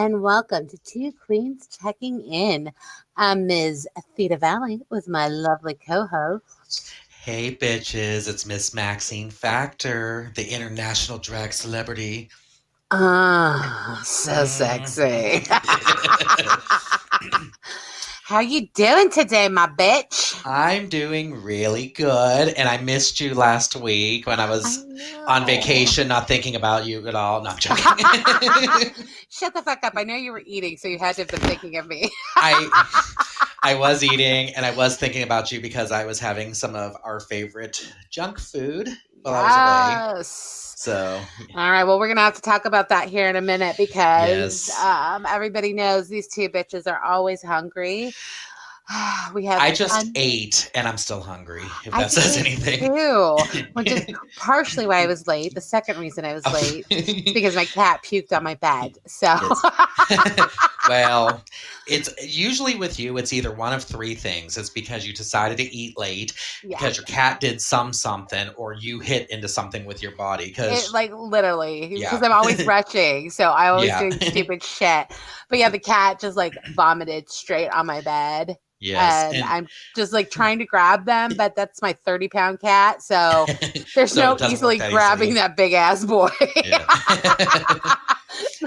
and welcome to Two Queens Checking In. I'm Ms. Theta Valley with my lovely co host. Hey bitches, it's Miss Maxine Factor, the international drag celebrity. Ah, so sexy. Mhm. How you doing today, my bitch? I'm doing really good, and I missed you last week when I I was on know. vacation, not thinking about you at all. No, I'm joking. Shut the fuck up. I know you were eating, so you had to have been thinking of me. I I was eating, and I was thinking about you because I was having some of our favorite junk food while I was away. Yes. So, All right. Well, we're gonna have to talk about that here in a minute because yes. everybody knows these two bitches are always hungry. We have I just un- ate and I'm still hungry, if I that says did anything. too, which is partially why I was late. The second reason I was Oh, late is because my cat puked on my bed. So yes. Well, it's usually with you, it's either one of three things. It's because you decided to eat late, yeah, because your cat did something, or you hit into something with your body. it Because, like literally because yeah, I'm always rushing, so I always yeah, doing stupid shit. But yeah, the cat just like vomited straight on my bed. yes. And And I'm just like trying to grab them, but that's my 30-pound cat. So there's so no it doesn't work easily that grabbing easily. that big ass boy. Yeah.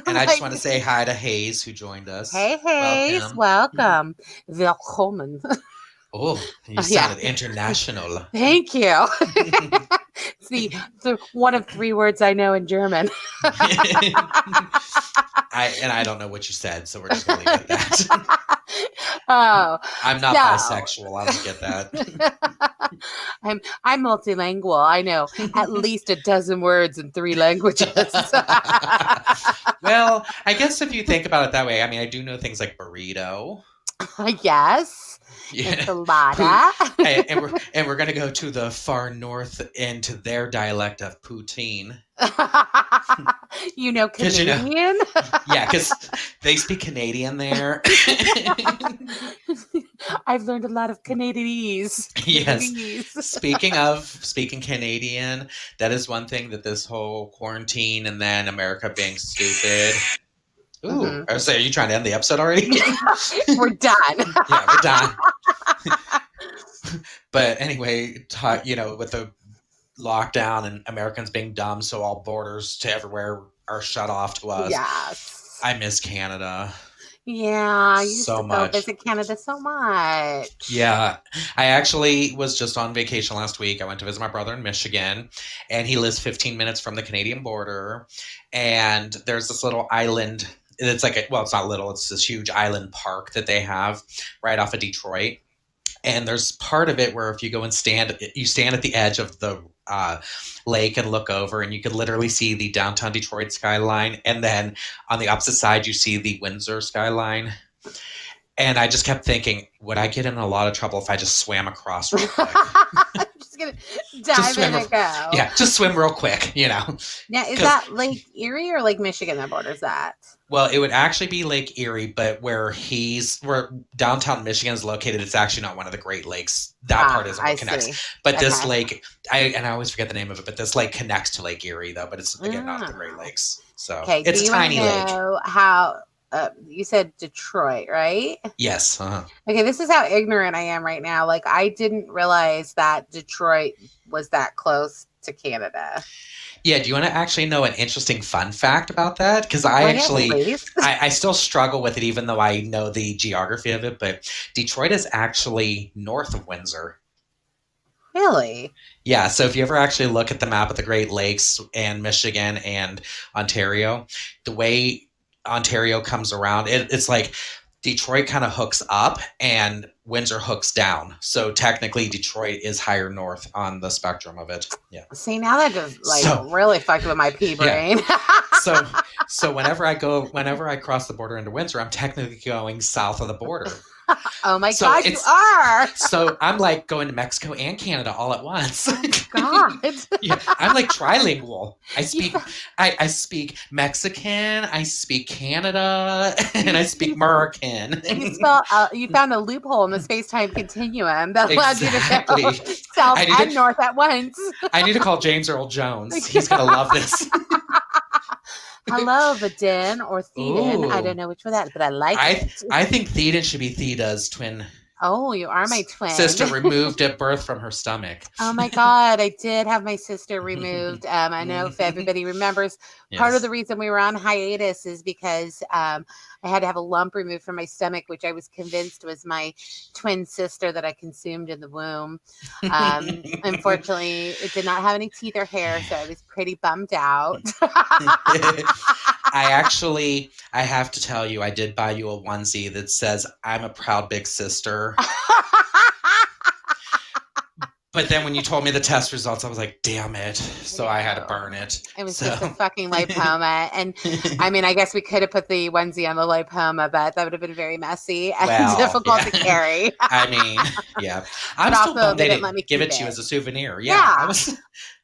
And I'm I just like, want to say hi to Hayes, who joined us. hey, Hayes, Welcome. welcome. Willkommen. Oh, you Yeah, sounded international. thank you. It's the one of three words I know in German. I don't know what you said, so we're just gonna leave it at that. Oh, I'm not so bisexual. I don't get that. I'm multilingual. I know at least a dozen words in three languages. Well, I guess if you think about it that way, I mean, I do know things like burrito. Yes, Yeah. Poot. enchilada. And we're gonna go to the far north into their dialect of poutine. You know Because Canadian? yeah, because they speak Canadian there. I've learned a lot of Canadianese. Yes. Canadianese. Speaking Canadian, that is one thing that this whole quarantine and then America being stupid. Ooh, Mhm. I was saying, are you trying to end the episode already? We're done. Yeah, we're done. But anyway, with the lockdown and Americans being dumb, so all borders to everywhere are shut off to us. Yes. I miss Canada Yeah, I used so to go much. visit Canada so much. Yeah, I actually was just on vacation last week. I went to visit my brother in Michigan, and he lives 15 minutes from the Canadian border. And there's this little island. It's like, well, it's not little, it's this huge island park that they have right off of Detroit. And there's part of it where if you go and you stand at the edge of the lake and look over, and you can literally see the downtown Detroit skyline. And then on the opposite side, you see the Windsor skyline. And I just kept thinking, would I get in a lot of trouble if I just swam across real quick? I'm just gonna Just dive in swim, and go. yeah, just swim real quick. Now, is Because, that Lake Erie or Lake Michigan that borders that? well, it would actually be Lake Erie, but where downtown Michigan is located, it's actually not one of the Great Lakes. That part isn't I what connects. see. But this Okay. lake, I always forget the name of it, but this lake connects to Lake Erie, though, but it's, again, not the Great Ah. Lakes. So Okay. Do it's a you want to tiny lake. know how? You said Detroit, right? Yes. Uh-huh. Okay, this is how ignorant I am right now. Like, I didn't realize that Detroit was that close to Canada. Yeah, do you want to actually know an interesting fun fact about that? Because Go ahead, please. I still struggle with it, even though I know the geography of it. But Detroit is actually north of Windsor. Really? Yeah, so if you ever actually look at the map of the Great Lakes and Michigan and Ontario, the way Ontario comes around, it's like Detroit kind of hooks up and Windsor hooks down. So technically, Detroit is higher north on the spectrum of it. Yeah. See, now that just like So, really fucked with my pea yeah. brain. So whenever I cross the border into Windsor, I'm technically going south of the border. Oh my So God, you are. so I'm like going to Mexico and Canada all at once. Oh my God. Yeah, I'm like trilingual. You, I speak Mexican, I speak Canada, and I speak American. you found a loophole in the space-time continuum that allowed you to go Exactly. south I need and to north at once. I need to call James Earl Jones. He's gonna love this. Hello, Vidin or Thedan. I don't Ooh. know which one that is, but I like I it. I think Thedan should be Theda's twin Oh, you are my twin. sister removed at birth from her stomach. Oh my God, I did have my sister removed. I know if everybody remembers, part of the Yes. reason we were on hiatus is because I had to have a lump removed from my stomach, which I was convinced was my twin sister that I consumed in the womb. Unfortunately, it did not have any teeth or hair, so I was pretty bummed out. I have to tell you, I did buy you a onesie that says, "I'm a proud big sister." But then when you told me the test results, I was like, damn it. So I had to burn it. It was So just a fucking lipoma. And I mean, I guess we could have put the onesie on the lipoma, but that would have been very messy and well, difficult yeah. to carry. I mean, yeah. I'm But still also, bummed they they didn't let didn't me give keep it to you it. as a souvenir. Yeah. Yeah. I was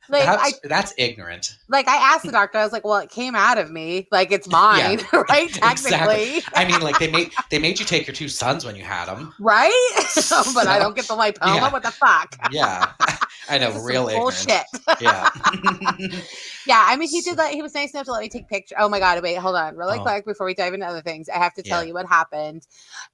Like that's ignorant. I asked the doctor, I was like, well, it came out of me. Like it's mine, Yeah, right? exactly. Technically. I mean, like they made you take your two sons when you had them. Right? But I So, don't get the lipoma. yeah. What the fuck? Yeah. I know, This is real some ignorant. bullshit. Yeah. Yeah, I mean, he was nice enough to let me take pictures. Oh my God, wait, hold on really Oh. quick before we dive into other things. I have to tell Yeah. you what happened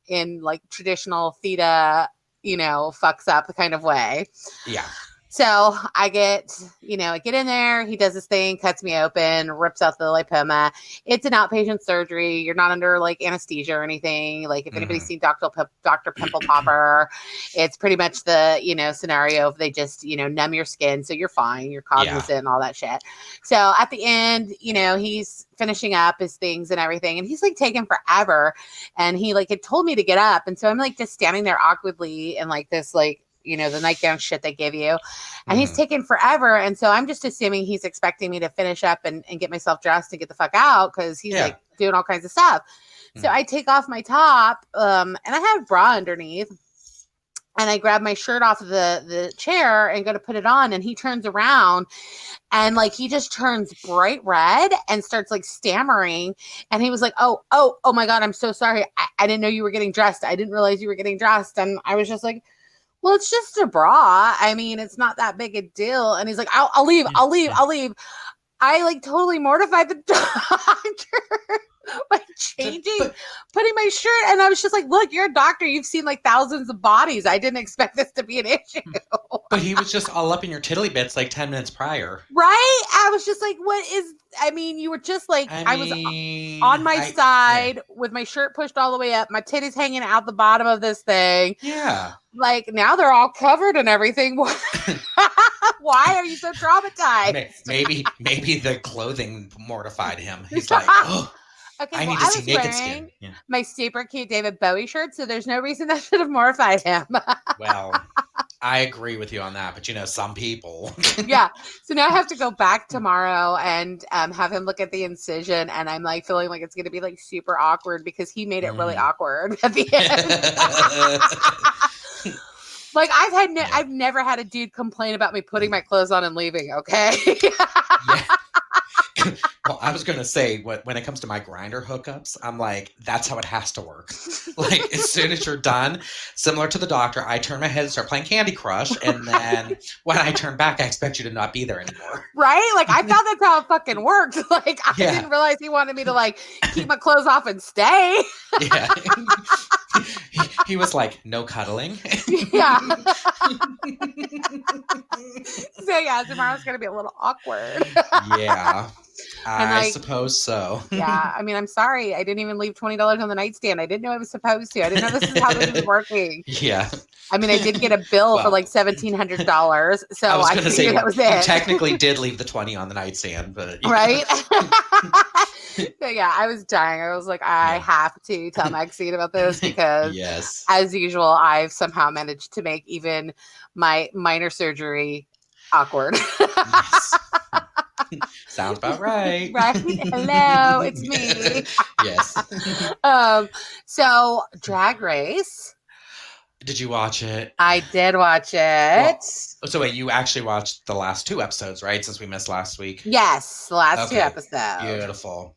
in like traditional theta, fucks up kind of way. Yeah. So I get in there. He does his thing, cuts me open, rips out the lipoma. It's an outpatient surgery. You're not under like anesthesia or anything. Like if anybody's seen Dr. Pimple Popper, it's pretty much the, scenario of they just, numb your skin. So you're fine. You're cognizant and all that shit. So at the end, he's finishing up his things and everything. And he's like taking forever. And he like had told me to get up. And so I'm like just standing there awkwardly in like this like, the nightgown shit they give you. And he's taking forever. And so I'm just assuming he's expecting me to finish up and get myself dressed and get the fuck out because he's like doing all kinds of stuff. So I take off my top and I have a bra underneath. And I grab my shirt off of the chair and go to put it on. And he turns around and like he just turns bright red and starts like stammering. And he was like, oh my God, I'm so sorry. I didn't know you were getting dressed. I didn't realize you were getting dressed. And I was just like, well, it's just a bra. I mean, it's not that big a deal. And he's like, I'll leave. I like totally mortified the doctor by putting my shirt. And I was just like, look, you're a doctor. You've seen like thousands of bodies. I didn't expect this to be an issue. But he was just all up in your tiddly bits like 10 minutes prior. Right? I was just like, you were just like, I was on my side with my shirt pushed all the way up, my titties hanging out the bottom of this thing. Yeah. Like now they're all covered and everything. Why are you so traumatized? Maybe the clothing mortified him. He's like, oh, okay, I need to see naked skin. Yeah. My super cute David Bowie shirt, so there's no reason that should have mortified him. Well, I agree with you on that, but some people. Yeah. So now I have to go back tomorrow and have him look at the incision, and I'm like feeling like it's going to be like super awkward because he made it really awkward at the end. Like I've never had a dude complain about me putting my clothes on and leaving. Okay. Yeah. Well, I was going to say, when it comes to my grinder hookups, I'm like, that's how it has to work. Like, as soon as you're done, similar to the doctor, I turn my head and start playing Candy Crush. And then when I turn back, I expect you to not be there anymore. Right? Like, I thought that's how it fucking worked. Like, I didn't realize he wanted me to, like, keep my clothes off and stay. Yeah. He was like, no cuddling. Yeah. So, yeah, tomorrow's going to be a little awkward. Yeah. I suppose so. Yeah. I mean, I'm sorry. I didn't even leave $20 on the nightstand. I didn't know I was supposed to. I didn't know this is how this was working. Yeah. I mean, I did get a bill for like $1,700. So I figured say, that was it. You technically did leave the 20 on the nightstand, but. Right? So, yeah, I was dying. I was like, I have to tell Maxine about this because, as usual, I've somehow managed to make even my minor surgery awkward. Yes. Sounds about right. Right? Hello, it's me. Yes. So, Drag Race. Did you watch it? I did watch it. Well, so wait, you actually watched the last 2 episodes, right? Since we missed last week. Yes, the last 2 episodes. Beautiful.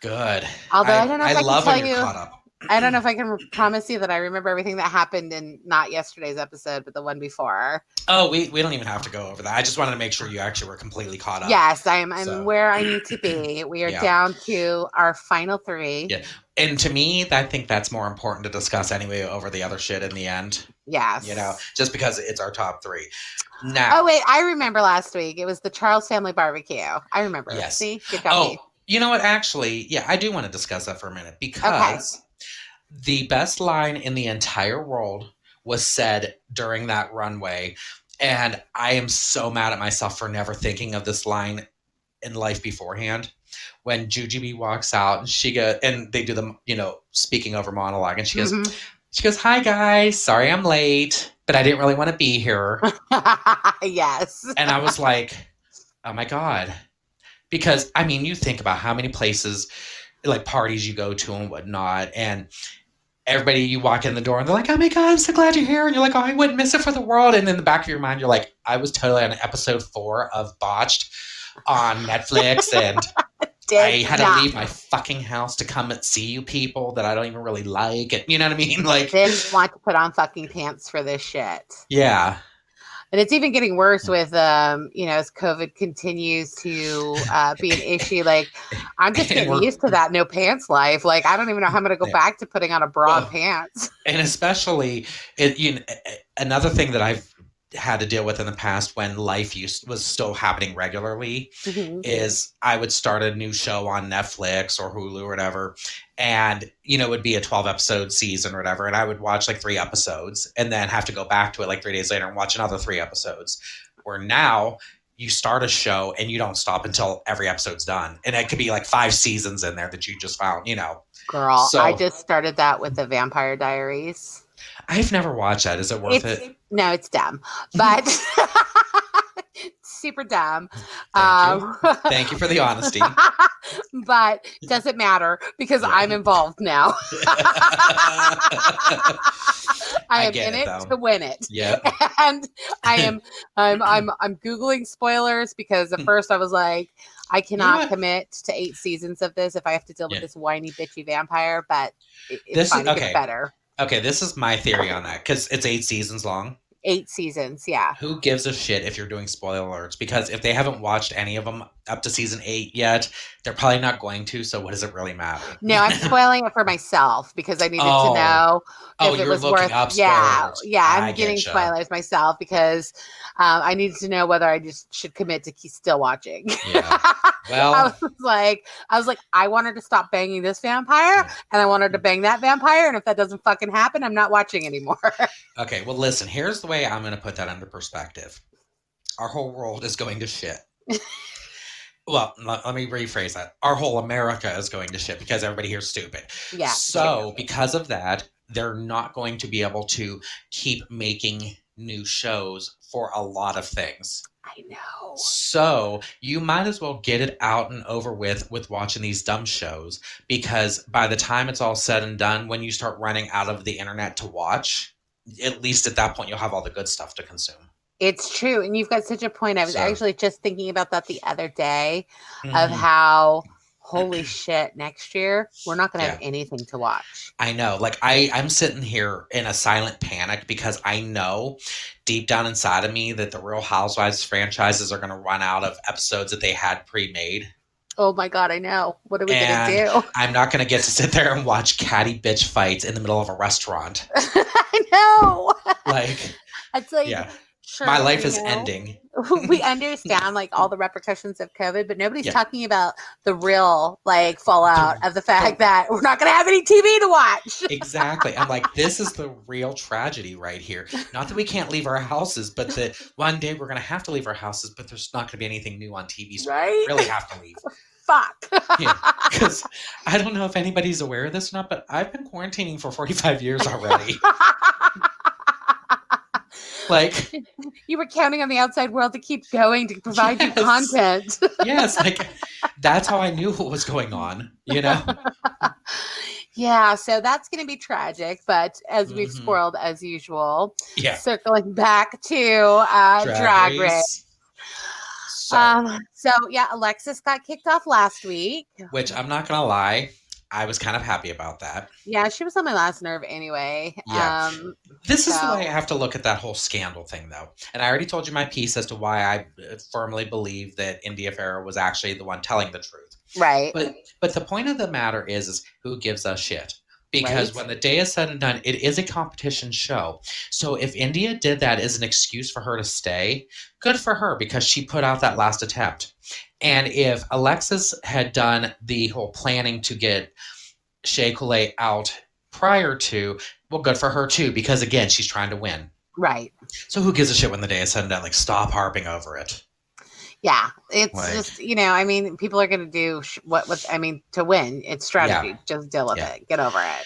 Good. Although I don't know if I love can when tell you're you. caught up. I don't know if I can promise you that I remember everything that happened in not yesterday's episode, but the one before. Oh, we don't even have to go over that. I just wanted to make sure you actually were completely caught up. Yes, I'm So, where I need to be. We are Yeah. down to our final 3. Yeah. And to me, I think that's more important to discuss anyway over the other shit in the end. Yes. You know, just because it's our top 3. Now. Oh, wait, I remember last week. It was the Charles family barbecue. I remember. Yes. See? Good job. Me. You know what? Actually, yeah, I do want to discuss that for a minute because the best line in the entire world was said during that runway. And I am so mad at myself for never thinking of this line in life beforehand. When Jujubee walks out and and they do the, speaking over monologue, and she goes, "Hi guys, sorry I'm late, but I didn't really want to be here." Yes. And I was like, oh my God. Because, I mean, you think about how many places, like parties you go to and whatnot, and everybody, you walk in the door and they're like, "Oh my God, I'm so glad you're here." And you're like, "Oh, I wouldn't miss it for the world." And in the back of your mind, you're like, I was totally on episode 4 of Botched on Netflix, and I had to leave my fucking house to come and see you people that I don't even really like. And, you know what I mean? Like, didn't want to put on fucking pants for this shit. Yeah. And it's even getting worse with, as COVID continues to be an issue. Like, I'm just getting used to that no pants life. Like, I don't even know how I'm going to go back to putting on a bra and pants. And especially, another thing that I've had to deal with in the past when life was still happening regularly is I would start a new show on Netflix or Hulu or whatever, and it would be a 12-episode season or whatever, and I would watch like 3 episodes and then have to go back to it like 3 days later and watch another 3 episodes. Where now you start a show and you don't stop until every episode's done, and it could be like 5 seasons in there that you just found. Girl, so, I just started that with the Vampire Diaries. I've never watched that. Is it worth it? No, it's dumb, but super dumb. Thank you for the honesty. But it doesn't matter because I'm involved now. I am in it to win it. Yeah. And I'm Googling spoilers because at first I was like, I cannot commit to 8 seasons of this if I have to deal with this whiny, bitchy vampire, but it's fine. It gets better. Okay, this is my theory on that because it's 8 seasons long. 8 seasons, yeah. Who gives a shit if you're doing spoiler alerts? Because if they haven't watched any of them up to season 8 yet, they're probably not going to. So what does it really matter? No, I'm spoiling it for myself because I needed to know if it was worth. Yeah, I'm getting spoilers myself because I needed to know whether I just should commit to keep still watching. Yeah. Well, I was like, I want her to stop banging this vampire, and I want her to bang that vampire, and if that doesn't fucking happen, I'm not watching anymore. Okay, well, listen. Here's the way I'm going to put that into perspective. Our whole world is going to shit. Well, let me rephrase that. Our whole America is going to shit because everybody here's stupid. Yeah. So because of that, they're not going to be able to keep making new shows for a lot of things. I know. So you might as well get it out and over with watching these dumb shows, because by the time it's all said and done, when you start running out of the internet to watch, at least at that point, you'll have all the good stuff to consume. It's true. And you've got such a point. I was actually just thinking about that the other day of how, holy shit, next year, we're not going to have anything to watch. I know. Like, I'm sitting here in a silent panic because I know deep down inside of me that the Real Housewives franchises are going to run out of episodes that they had pre-made. Oh my God, I know. What are we going to do? I'm not going to get to sit there and watch catty bitch fights in the middle of a restaurant. I know. Like, it's like, sure, my life is ending. We understand like all the repercussions of COVID, but nobody's talking about the real like fallout of the fact that we're not going to have any TV to watch. Exactly. I'm like, this is the real tragedy right here. Not that we can't leave our houses, but that one day we're going to have to leave our houses, but there's not going to be anything new on TV. So we really have to leave. Fuck. Because I don't know if anybody's aware of this or not, but I've been quarantining for 45 years already. Like, you were counting on the outside world to keep going to provide you content. Yes, like that's how I knew what was going on, Yeah, so that's going to be tragic, but as we've spoiled as usual, circling back to Drag Race. So Alexis got kicked off last week. Which I'm not going to lie, I was kind of happy about that. Yeah, she was on my last nerve anyway. Yeah. This is the way I So have to look at that whole scandal thing, though. And I already told you my piece as to why I firmly believe that India Farrow was actually the one telling the truth. right, But the point of the matter is who gives a shit? Because right, when the day is said and done, it is a competition show. So if India did that as an excuse for her to stay, good for her because she put out that last attempt. And if Alexis had done the whole planning to get Shea Coulee out prior to, well, good for her too, because again, she's trying to win. right. So who gives a shit when the day is said and done? Like, stop harping over it. Yeah, it's Like, just I mean, people are going to do what I mean to win. It's yeah, strategy. Just deal with yeah. it. Get over it.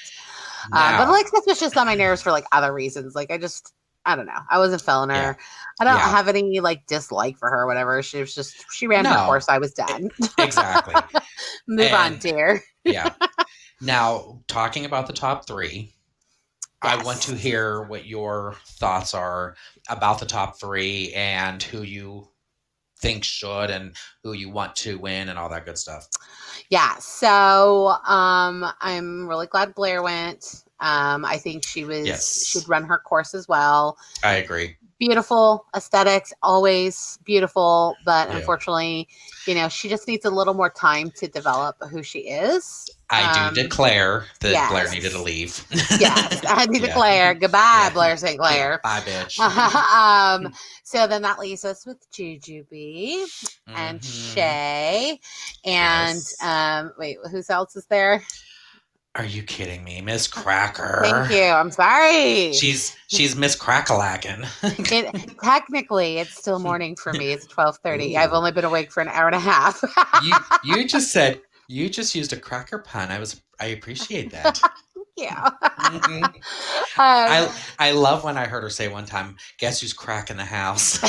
But Now, Alexis was just on my nerves for like other reasons. Like I don't know. I wasn't feeling yeah, her. I don't yeah. have any like dislike for her or whatever. She ran her No, course. I was done. exactly. Move on, And dear. yeah. Now, talking about the top three, I want to Yes. hear what your thoughts are about the top three and who you think should and who you want to win and all that good stuff. Yeah. So I'm really glad Blair went. I think she'd Yes, run her course as well. I agree. Beautiful aesthetics, always beautiful, but Yeah. unfortunately, she just needs a little more time to develop who she is. I do declare that Blair needed to Yes. leave. Yes, I Yeah. declare. Goodbye, Yeah. Blair St. Yeah. Clair. Bye, bitch. So then that leaves us with Jujubee and Mhm. Shay. And Yes. wait, who else is there? Are you kidding me? Miss Cracker. Thank you. I'm sorry. She's Miss Crackalackin. Technically, it's still morning for me. It's 12:30. Ooh. I've only been awake for an hour and a half. You just used a cracker pun. I appreciate that. Yeah. Mhm. Um, I love when I heard her say one time, "Guess who's cracking the house?"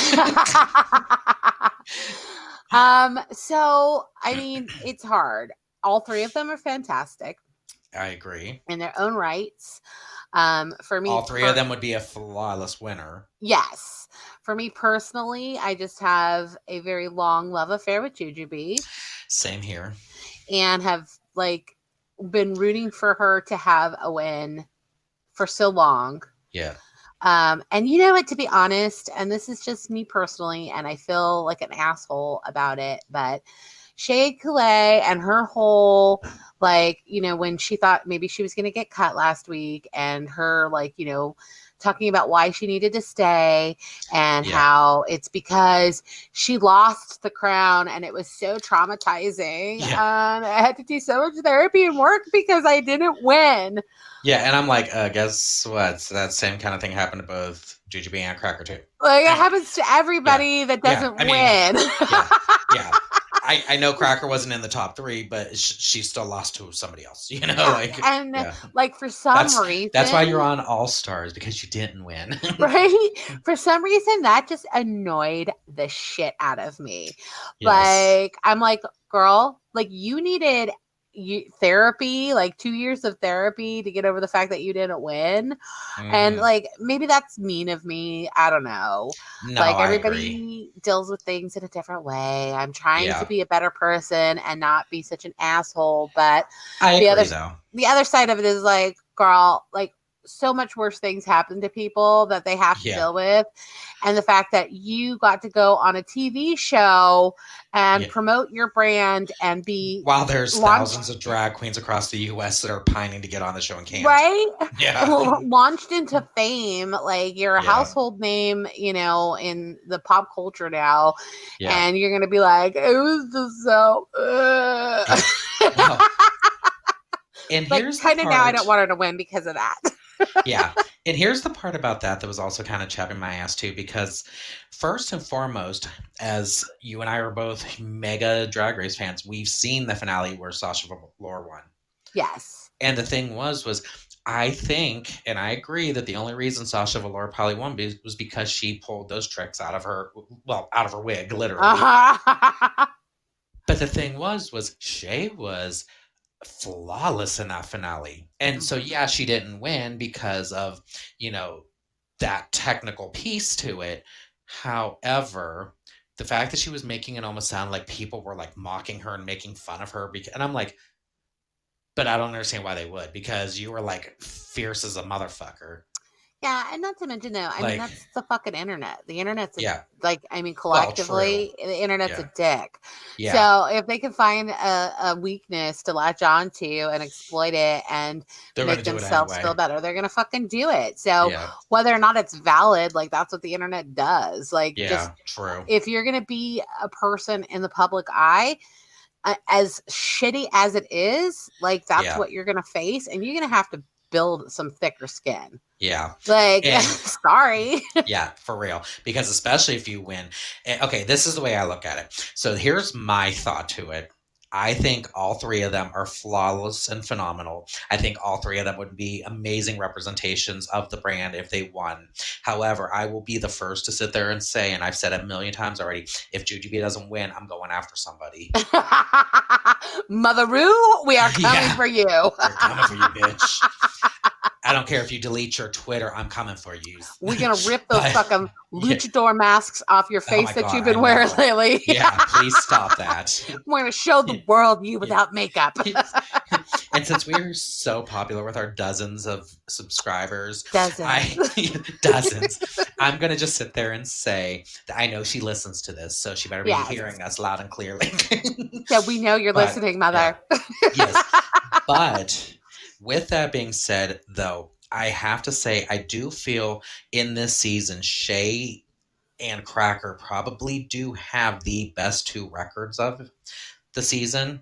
So I mean, it's hard. All three of them are fantastic I agree. in their own rights. For me, All three of them would be a flawless winner. yes. For me personally, I just have a very long love affair with Jujubee Same here. and have like been rooting for her to have a win for so long. Yeah. And you know what, to be honest, and this is just me personally, and I feel like an asshole about it, but Shea Coulee and her whole, like, when she thought maybe she was going to get cut last week and her, like, talking about why she needed to stay and Yeah. how it's because she lost the crown and it was so traumatizing. Yeah. And I had to do so much therapy and work because I didn't win. Yeah, and I'm like, guess what? That same kind of thing happened to both Jujubee and Cracker too. Like, it And- happens to everybody that doesn't I mean, win. Yeah. I know Cracker wasn't in the top three, but she still lost to somebody else. You know, like and yeah. like for some reason, That's why you're on All Stars, because you didn't win. right? For some reason, that just annoyed the shit out of me. Yes. Like, I'm like, girl, like you needed therapy, like 2 years of therapy to get over the fact that you didn't win. And Mhm. like, maybe that's mean of me. I don't know. No, Like, I everybody agree. deals with things in a different way. I'm trying Yeah. to be a better person and not be such an asshole. But I the agree, other though. the other side of it is like, girl, like so much worse things happen to people that they have to Yeah. deal with. And the fact that you got to go on a TV show and Yeah. promote your brand and be While there's launched- thousands of drag queens across the U.S. that are pining to get on the show and can't. right? Yeah. Launched into fame, like you're a Yeah. household name, in the pop culture now, Yeah. and you're gonna be like, it was just so. Well, and Like, here's the kind of now, I don't part- want her to win because of that. Yeah. And here's the part about that was also kind of chapping my ass too, because first and foremost, as you and I are both mega Drag Race fans, we've seen the finale where Sasha Velour won. Yes. And the thing was I think, and I agree that the only reason Sasha Velour probably won was because she pulled those tricks out of her wig, literally. But the thing was Shea was flawless in that finale. And so, yeah, she didn't win because of, that technical piece to it. However, the fact that she was making it almost sound like people were like mocking her and making fun of her. And I'm like, But I don't understand why they would, because you were like fierce as a motherfucker. Yeah, and not to mention though, I mean Like, that's the fucking internet. The internet's yeah. Well, true. collectively, the internet's Yeah. a dick. Yeah. So if they can find a weakness to latch onto and exploit it and They're going to make do it themselves anyway. feel better, they're gonna fucking do it. So Yeah. whether or not it's valid, like that's what the internet does. Like just Yeah. True. if you're gonna be a person in the public eye, as shitty as it is, like that's Yeah. what you're gonna face, and you're gonna have to build some thicker skin. Yeah. Like, And sorry. yeah, for real. Because especially if you win. Okay, this is the way I look at it. So here's my thought to it. I think all three of them are flawless and phenomenal. I think all three of them would be amazing representations of the brand if they won. However, I will be the first to sit there and say, and I've said it a million times already, if Jujubee doesn't win, I'm going after somebody. Motheroo, we are coming Yeah. for you. We're coming for you, bitch. I don't care if you delete your Twitter. I'm coming for you. We're going to rip those But- fucking luchador masks off your Oh face my that God, you've been I wearing know. lately. Yeah, please stop that. We're going to show the world you without makeup. And since we're so popular with our dozens of subscribers, Dozens. dozens, I'm going to just sit there and say that I know she listens to this, so she better be Yes. hearing us loud and clearly. So we know you're But, listening, mother. Yes. But with that being said, though, I have to say I do feel in this season, Shay and Cracker probably do have the best two records of the season.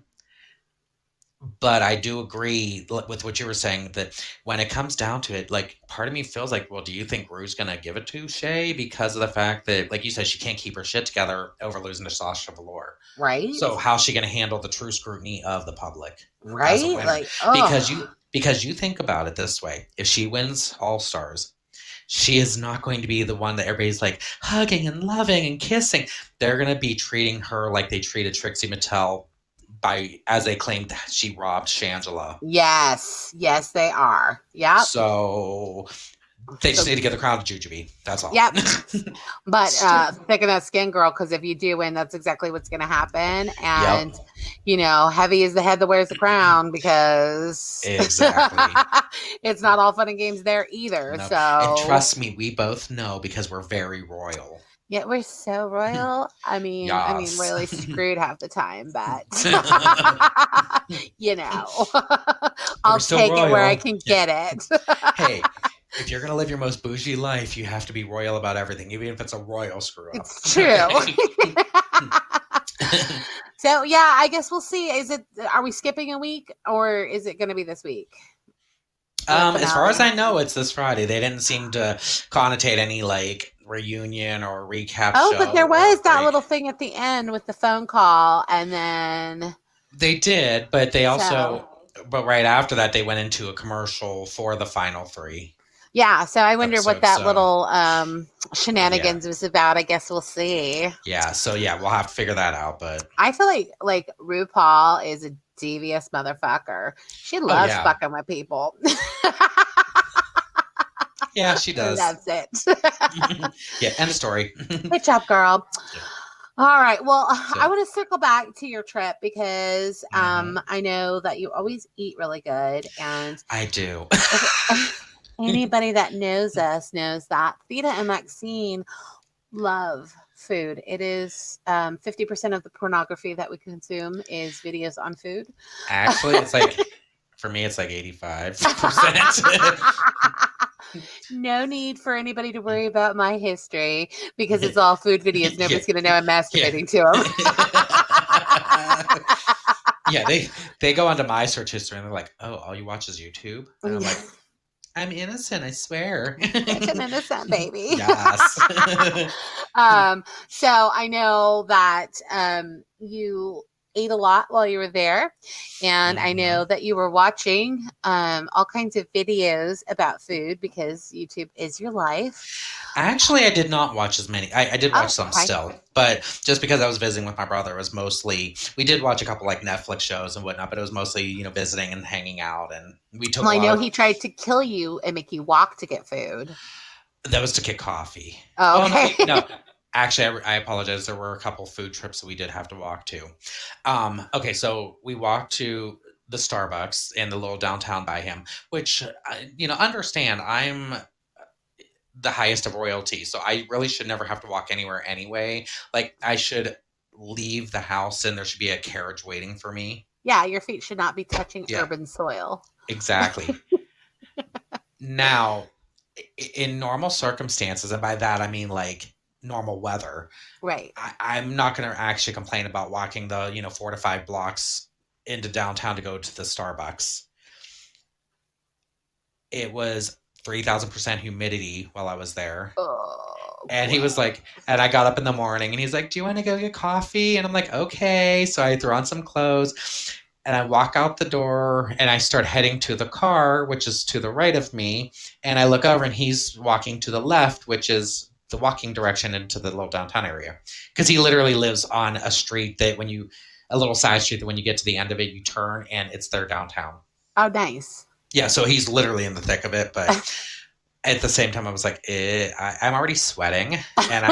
But I do agree with what you were saying that when it comes down to it, like part of me feels like, well, do you think Rue's gonna give it to Shay because of the fact that, like you said, she can't keep her shit together over losing to Sasha Velour? Right? So how's she gonna handle the true scrutiny of the public? right? winner. Like, Because you think about it this way, if she wins All Stars, she is not going to be the one that everybody's like hugging and loving and kissing. They're gonna be treating her like they treated Trixie Mattel as they claimed that she robbed Shangela. yes, they are. Yep. So they just need to get the crown to Jujubee. That's all. Yep. But thick of that skin, girl, because if you do win, that's exactly what's going to happen. And, heavy is the head that wears the crown because Exactly. it's not all fun and games there either. No. So, And trust me, we both know because we're very royal. yeah, we're so royal. I mean, Yes. really screwed half the time, but I'll We're still take it where I royal. can get it. Hey, if you're gonna live your most bougie life, you have to be royal about everything, even if it's a royal screw up. It's true. So yeah, I guess we'll see. Are we skipping a week or is it going to be this week? As far as I know, it's this Friday. They didn't seem to connotate any like reunion or recap Oh, show but there or was that break. little thing at the end with the phone call, and then They did, but they also, but right after that, they went into a commercial for the final three. yeah. So I wonder what that Episode, so- little shenanigans was about. I guess we'll see. Yeah, so yeah, we'll have to figure that out. But I feel like RuPaul is a devious motherfucker. She loves yeah. fucking with people. yeah, she does. That's it. Yeah, end of story. Good job, girl. Yeah. All right. Well, So- I want to circle back to your trip because Mhm. I know that you always eat really good, and I do. anybody that knows us knows that Theta and Maxine love food. It is 50% of the pornography that we consume is videos on food. Actually, it's like for me, it's like 85%. No need for anybody to worry about my history because it's all food videos. Nobody's going to know I'm masturbating to them. Yeah, they go onto my search history and they're like, "Oh, all you watch is YouTube," and I'm like, "I'm innocent, I swear." It's an innocent baby. Yes. So I know that you ate a lot while you were there, and I know that you were watching all kinds of videos about food because YouTube is your life. Actually, I did not watch as many. I did watch some okay. still, but just because I was visiting with my brother, it was mostly we did watch a couple like Netflix shows and whatnot, but it was mostly visiting and hanging out, and we took. Well, I a lot know of- he tried to kill you and make you walk to get food. That was to get coffee. Oh, Oh, okay. no. Actually, I apologize. There were a couple food trips that we did have to walk to. Okay, so we walked to the Starbucks in the little downtown by him, which, understand I'm the highest of royalty. So I really should never have to walk anywhere anyway. Like, I should leave the house and there should be a carriage waiting for me. Yeah, your feet should not be touching Yeah, urban soil. exactly. Now, in normal circumstances, and by that I mean like normal weather, Right. I'm not going to actually complain about walking the 4 to 5 blocks into downtown to go to the Starbucks. It was 3,000% humidity while I was there. Oh, And he was like, and I got up in the morning and he's like, "Do you want to go get coffee?" And I'm like, "Okay." So I throw on some clothes and I walk out the door and I start heading to the car, which is to the right of me. And I look over and he's walking to the left, which is the walking direction into the little downtown area. Because he literally lives on a street that a little side street that when you get to the end of it, you turn and it's their downtown. oh, nice. Yeah, so he's literally in the thick of it, but at the same time, I was like, I'm already sweating, and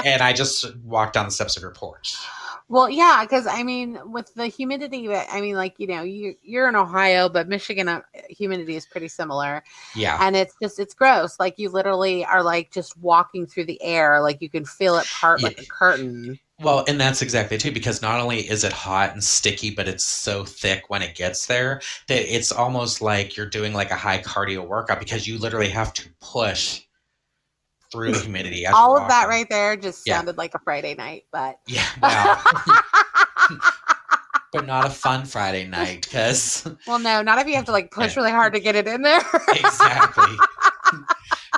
I just walked down the steps of your porch. Well, yeah, because I mean, with the humidity, I mean, like, you're in Ohio, but Michigan humidity is pretty similar. Yeah. And it's gross. Like, you literally are like just walking through the air, like you can feel it part like a curtain. Well, and that's exactly too, because not only is it hot and sticky, but it's so thick when it gets there that it's almost like you're doing like a high cardio workout because you literally have to push through the humidity. All of that right there just sounded like a Friday night, but yeah, wow. But not a fun Friday night because well, no, not if you have to like push really hard to get it in there. Exactly.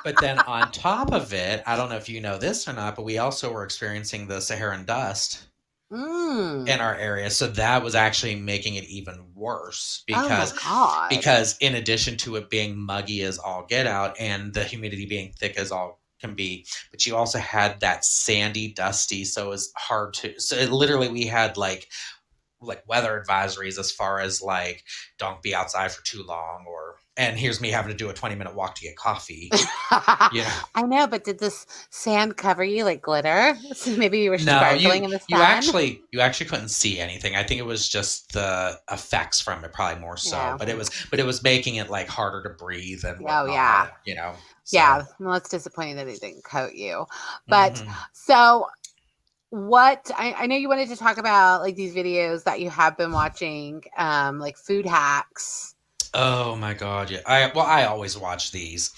But then on top of it, I don't know if you know this or not, but we also were experiencing the Saharan dust in our area. So that was actually making it even worse because in addition to it being muggy as all get out and the humidity being thick as all can be, but you also had that sandy, dusty. So it was hard literally we had like weather advisories as far as like, don't be outside for too long and here's me having to do a 20-minute walk to get coffee. Yeah, I know, but did this sand cover you like glitter? So maybe you were sparkling in the sun. You actually couldn't see anything. I think it was just the effects from it, probably more so. Yeah. But it was making it like harder to breathe and whatnot, So. Yeah, well, it's disappointing that it didn't coat you. But so what I know you wanted to talk about like these videos that you have been watching, like food hacks. Oh my God. Yeah. I always watch these,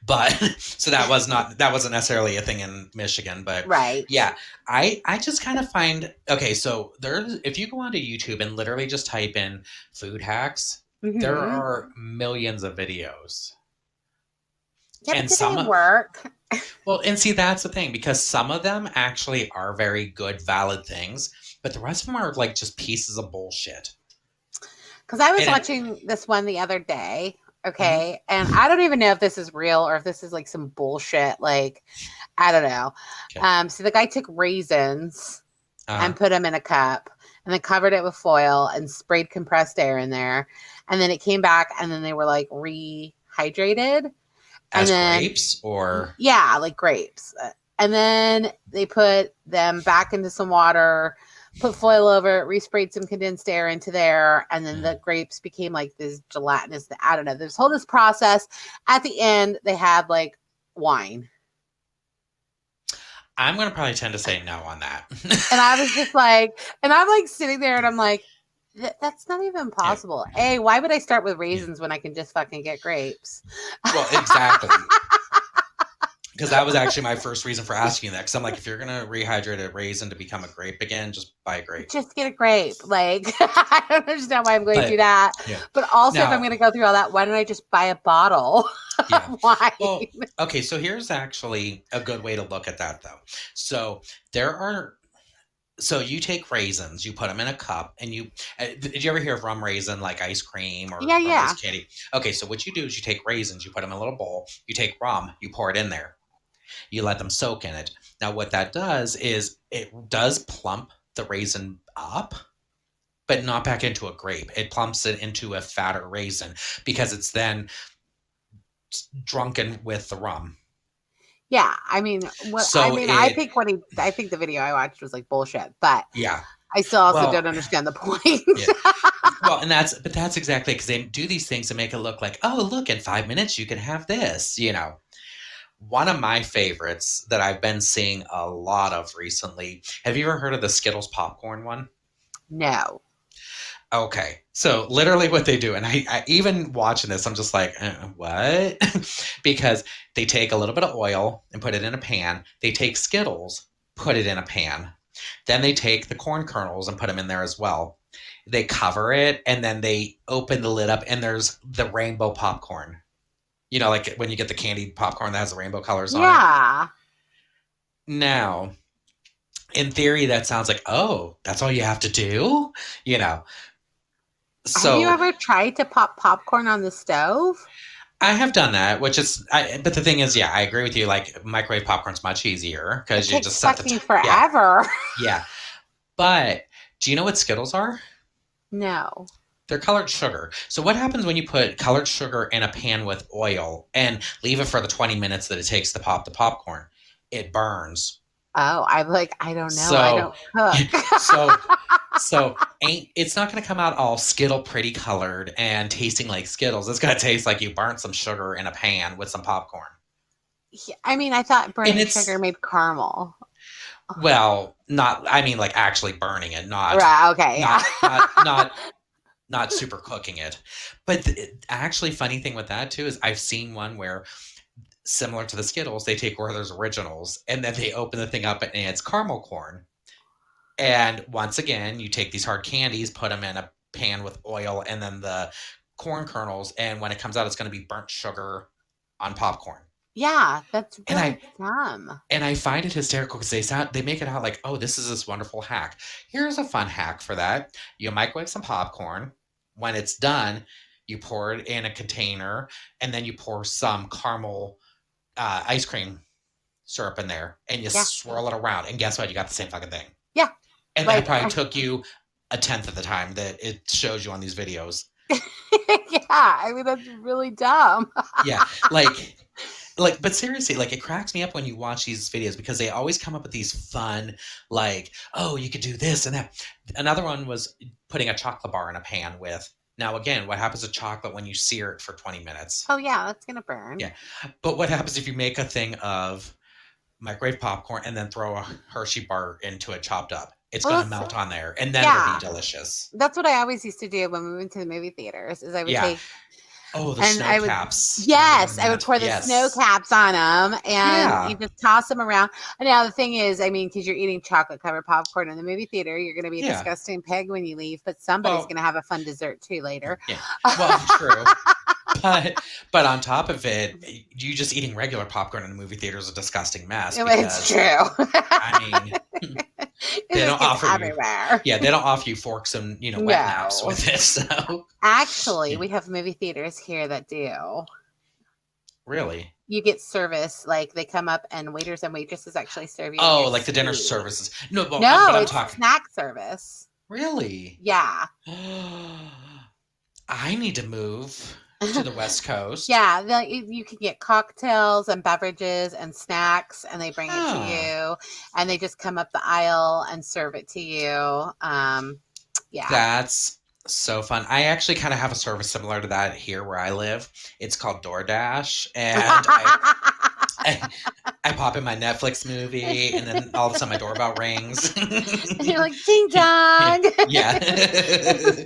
but so that wasn't necessarily a thing in Michigan, but right. Yeah, I just kind of find, okay. So if you go onto YouTube and literally just type in food hacks, there are millions of videos. Yeah, and but some work. Well, and see, that's the thing, because some of them actually are very good, valid things, but the rest of them are like just pieces of bullshit. Because I was watching this one the other day, okay, and I don't even know if this is real or if this is like some bullshit. Like, I don't know. Okay. So the guy took raisins and put them in a cup and then covered it with foil and sprayed compressed air in there, and then it came back and then they were like rehydrated. As grapes or? Yeah, like grapes. And then they put them back into some water, put foil over it, resprayed some condensed air into there, and then the grapes became like this gelatinous, I don't know. There's this process. At the end, they had like wine. I'm going to probably tend to say no on that. And I was just like, and I'm like sitting there and I'm like, that's not even possible. Yeah. Why would I start with raisins when I can just fucking get grapes? Well, exactly. Because that was actually my first reason for asking that. Because I'm like, if you're going to rehydrate a raisin to become a grape again, just buy a grape. Just get a grape. Like, I don't understand why I'm going to do that. Yeah. But also, if I'm going to go through all that, why don't I just buy a bottle of wine? Well, okay, so here's actually a good way to look at that, though. So you take raisins, you put them in a cup, and did you ever hear of rum raisin, like ice cream or candy? Okay, so what you do is you take raisins, you put them in a little bowl, you take rum, you pour it in there. You let them soak in it. Now, what that does is it does plump the raisin up, but not back into a grape. It plumps it into a fatter raisin because it's then drunken with the rum. Yeah, I mean, I think the video I watched was like bullshit, but yeah. I still also Well, don't understand the point. yeah. Well, but that's exactly because they do these things to make it look like, oh, look, in 5 minutes you can have this, you know. One of my favorites that I've been seeing a lot of recently. Have you ever heard of the Skittles popcorn one? No. Okay. So literally what they do, and I even watching this, I'm just like, what? Because they take a little bit of oil and put it in a pan. They take Skittles, put it in a pan. Then they take the corn kernels and put them in there as well. They cover it and then they open the lid up and there's the rainbow popcorn. You know, like when you get the candied popcorn that has the rainbow colors on it. Yeah. Now, in theory, that sounds like, oh, that's all you have to do? You know. Have you So ever tried to pop popcorn on the stove? I have done that, but the thing is, yeah, I agree with you. Like microwave popcorn's much easier It because you takes just set the fucking yeah, forever. yeah. But do you know what Skittles are? No. They're colored sugar. So what happens when you put colored sugar in a pan with oil and leave it for the 20 minutes that it takes to pop the popcorn? It burns. Oh, I'm like, I don't know. So, I don't cook. so it's not going to come out all Skittle pretty colored and tasting like Skittles. It's going to taste like you burnt some sugar in a pan with some popcorn. I mean, I thought And burning it's sugar made caramel. well, not. I mean, like actually burning it, not Right. Okay. Yeah. not super cooking it. But actually, funny thing with that too is I've seen one where similar to the Skittles, they take Werther's Originals and then they open the thing up and it's caramel corn. And once again, you take these hard candies, put them in a pan with oil, and then the corn kernels, and when it comes out, it's going to be burnt sugar on popcorn. Yeah, that's And really dumb. I find it hysterical because they make it out like, oh, this is this wonderful hack. Here's a fun hack for that: you microwave some popcorn. When it's done, you pour it in a container, and then you pour some caramel ice cream syrup in there, and you Yeah. swirl it around. And guess what? You got the same fucking thing. Yeah. And Like- that probably took you a tenth of the time that it shows you on these videos. Yeah, I mean that's really dumb. Yeah, but seriously, like it cracks me up when you watch these videos because they always come up with these fun, like, oh, you could do this and that. Another one was putting a chocolate bar in a pan with. Now, again, what happens to chocolate when you sear it for 20 minutes? Oh yeah, that's gonna burn. Yeah. But what happens if you make a thing of microwave popcorn and then throw a Hershey bar into it chopped up? It's Well, going to that's- melt on there, and then yeah. it'll be delicious. That's what I always used to do when we went to the movie theaters. Is I would Yeah. take Oh, the And snow I would- caps. yes, I would Remember pour the that? snow Yes. caps on them, and Yeah. you just toss them around. And now the thing is, I mean, because you're eating chocolate covered popcorn in the movie theater, you're going to be a Yeah. disgusting pig when you leave. But somebody's Well- going to have a fun dessert too later. Yeah. Well, true. But on top of it, you just eating regular popcorn in a movie theater is a disgusting mess. It's because, true. I mean, It don't just gets offer you- everywhere. yeah, they don't offer you forks and wet naps No. with it. So Actually, we have movie theaters here that do. really, You get service, like they come up and waiters and waitresses actually serve you. oh, your like the dinner seat. services. No, but No, I'm it's talking. snack service. Really? Yeah. I need to move to the West Coast. Yeah, you can get cocktails and beverages and snacks, and they bring it to you, and they just come up the aisle and serve it to you. Yeah. That's so fun. I actually kind of have a service similar to that here where I live. It's called DoorDash, and I pop in my Netflix movie, and then all of a sudden my doorbell rings. And you're like, ding dong. Yeah.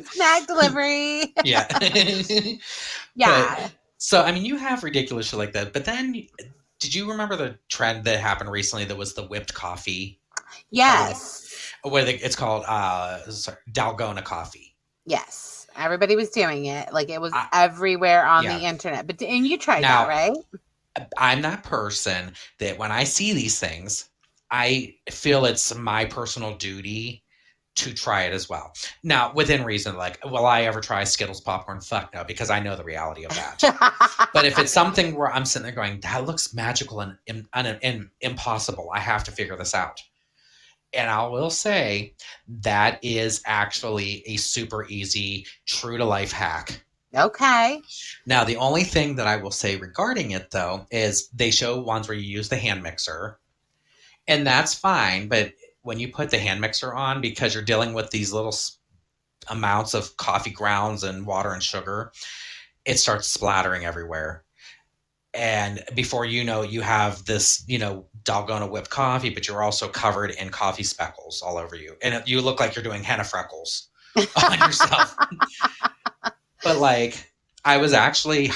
Snack delivery. Yeah. Yeah. So, I mean, you have ridiculous shit like that. But then, did you remember the trend that happened recently that was the whipped coffee? Yes. It's called Dalgona coffee. Yes. Everybody was doing it. Like it was I- everywhere on yeah. the internet. But and you tried Now- that, right? I'm that person that when I see these things, I feel it's my personal duty to try it as well. Now, within reason, like, will I ever try Skittles popcorn? Fuck no, because I know the reality of that. But if it's something where I'm sitting there going, that looks magical and impossible, I have to figure this out. And I will say that is actually a super easy, true to life hack. Okay. Now, the only thing that I will say regarding it, though, is they show ones where you use the hand mixer, and that's fine. But when you put the hand mixer on, because you're dealing with these little amounts of coffee grounds and water and sugar, it starts splattering everywhere. And before you know, you have this, doggone whipped coffee, but you're also covered in coffee speckles all over you. And you look like you're doing henna freckles on yourself. But like, I was actually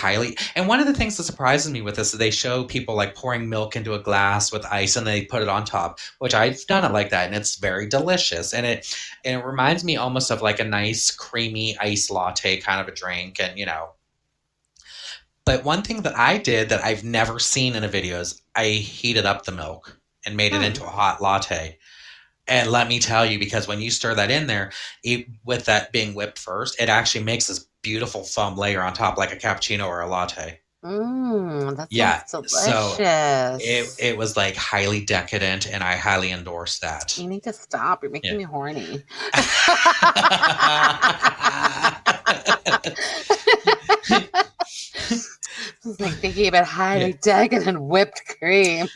and one of the things that surprises me with this is they show people like pouring milk into a glass with ice and they put it on top, which I've done it like that. And it's very delicious. And it reminds me almost of like a nice creamy ice latte kind of a drink. And, but one thing that I did that I've never seen in a video is I heated up the milk and made it into a hot latte. And let me tell you, because when you stir that in there, with that being whipped first, it actually makes this beautiful foam layer on top, like a cappuccino or a latte. That sounds delicious. So it was like highly decadent, and I highly endorse that. You need to stop. You're making me horny. It's like thinking about highly decadent whipped cream.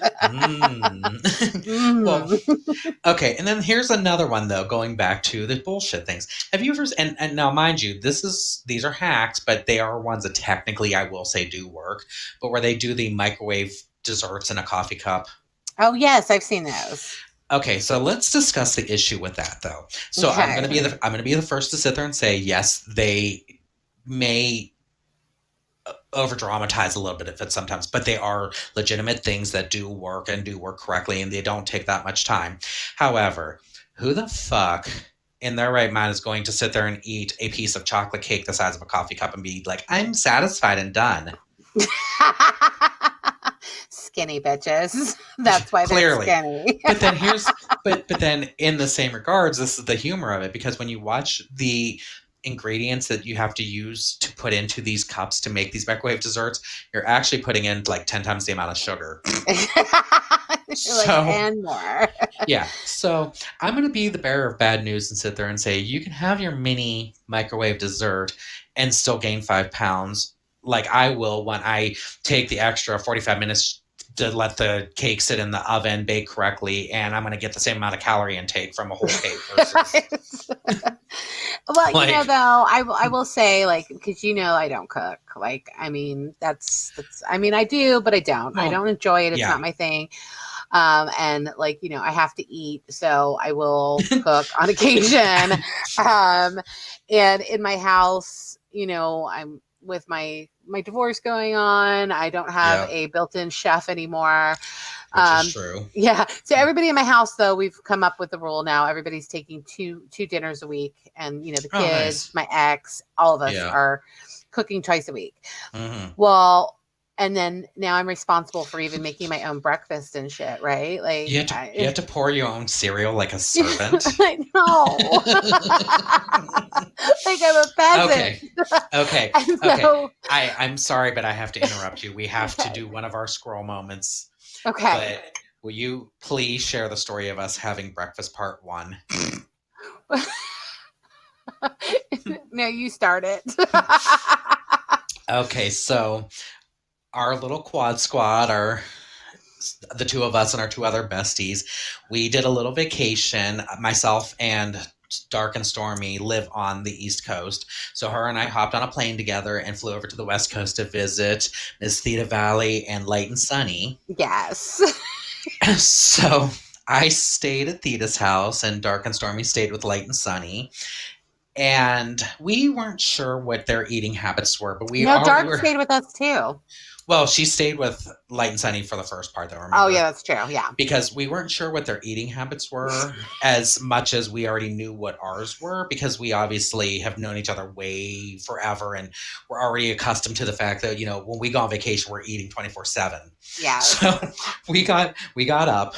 Well, okay, and then here's another one though. Going back to the bullshit things, have you ever? And now, mind you, these are hacks, but they are ones that technically I will say do work. But where they do the microwave desserts in a coffee cup. Oh yes, I've seen those. Okay, so let's discuss the issue with that though. So I'm gonna be the first to sit there and say yes, they may over dramatize a little bit of it sometimes, but they are legitimate things that do work and do work correctly, and they don't take that much time. However, who the fuck in their right mind is going to sit there and eat a piece of chocolate cake the size of a coffee cup and be like, I'm satisfied and done? Skinny bitches. That's why they're skinny. But then but then in the same regards, this is the humor of it, because when you watch the ingredients that you have to use to put into these cups to make these microwave desserts, you're actually putting in like 10 times the amount of sugar. And more. Yeah. So I'm going to be the bearer of bad news and sit there and say, you can have your mini microwave dessert and still gain 5 pounds. Like I will when I take the extra 45 minutes to let the cake sit in the oven, bake correctly, and I'm going to get the same amount of calorie intake from a whole cake. Versus... Well, though, I will say, like, because I don't cook. Like, I mean, I do, but I don't. Well, I don't enjoy it. It's not my thing. And like, I have to eat, so I will cook on occasion. And in my house, I'm with my divorce going on. I don't have a built-in chef anymore. Which is true. Yeah. So everybody in my house, though, we've come up with the rule now. Everybody's taking two dinners a week, and the kids, my ex, all of us are cooking twice a week. Mm-hmm. Well, and then now I'm responsible for even making my own breakfast and shit, right? Like you have to pour your own cereal like a servant. I know. Like I'm a peasant. Okay. So, I'm sorry, but I have to interrupt you. We have to do one of our squirrel moments. Okay. But will you please share the story of us having breakfast part 1? No, you start it. Okay, so our little quad squad, the two of us and our 2 other besties, we did a little vacation. Myself and Dark and Stormy live on the East Coast. So her and I hopped on a plane together and flew over to the West Coast to visit Miss Theta Valley and Light and Sunny. Yes. So I stayed at Theta's house and Dark and Stormy stayed with Light and Sunny. And we weren't sure what their eating habits were, but Dark stayed with us too. Well, she stayed with Light and Sunny for the first part, though. Remember? Oh, yeah, that's true. Yeah. Because we weren't sure what their eating habits were as much as we already knew what ours were, because we obviously have known each other way forever and we're already accustomed to the fact that, when we go on vacation, we're eating 24/7. Yeah. So we got up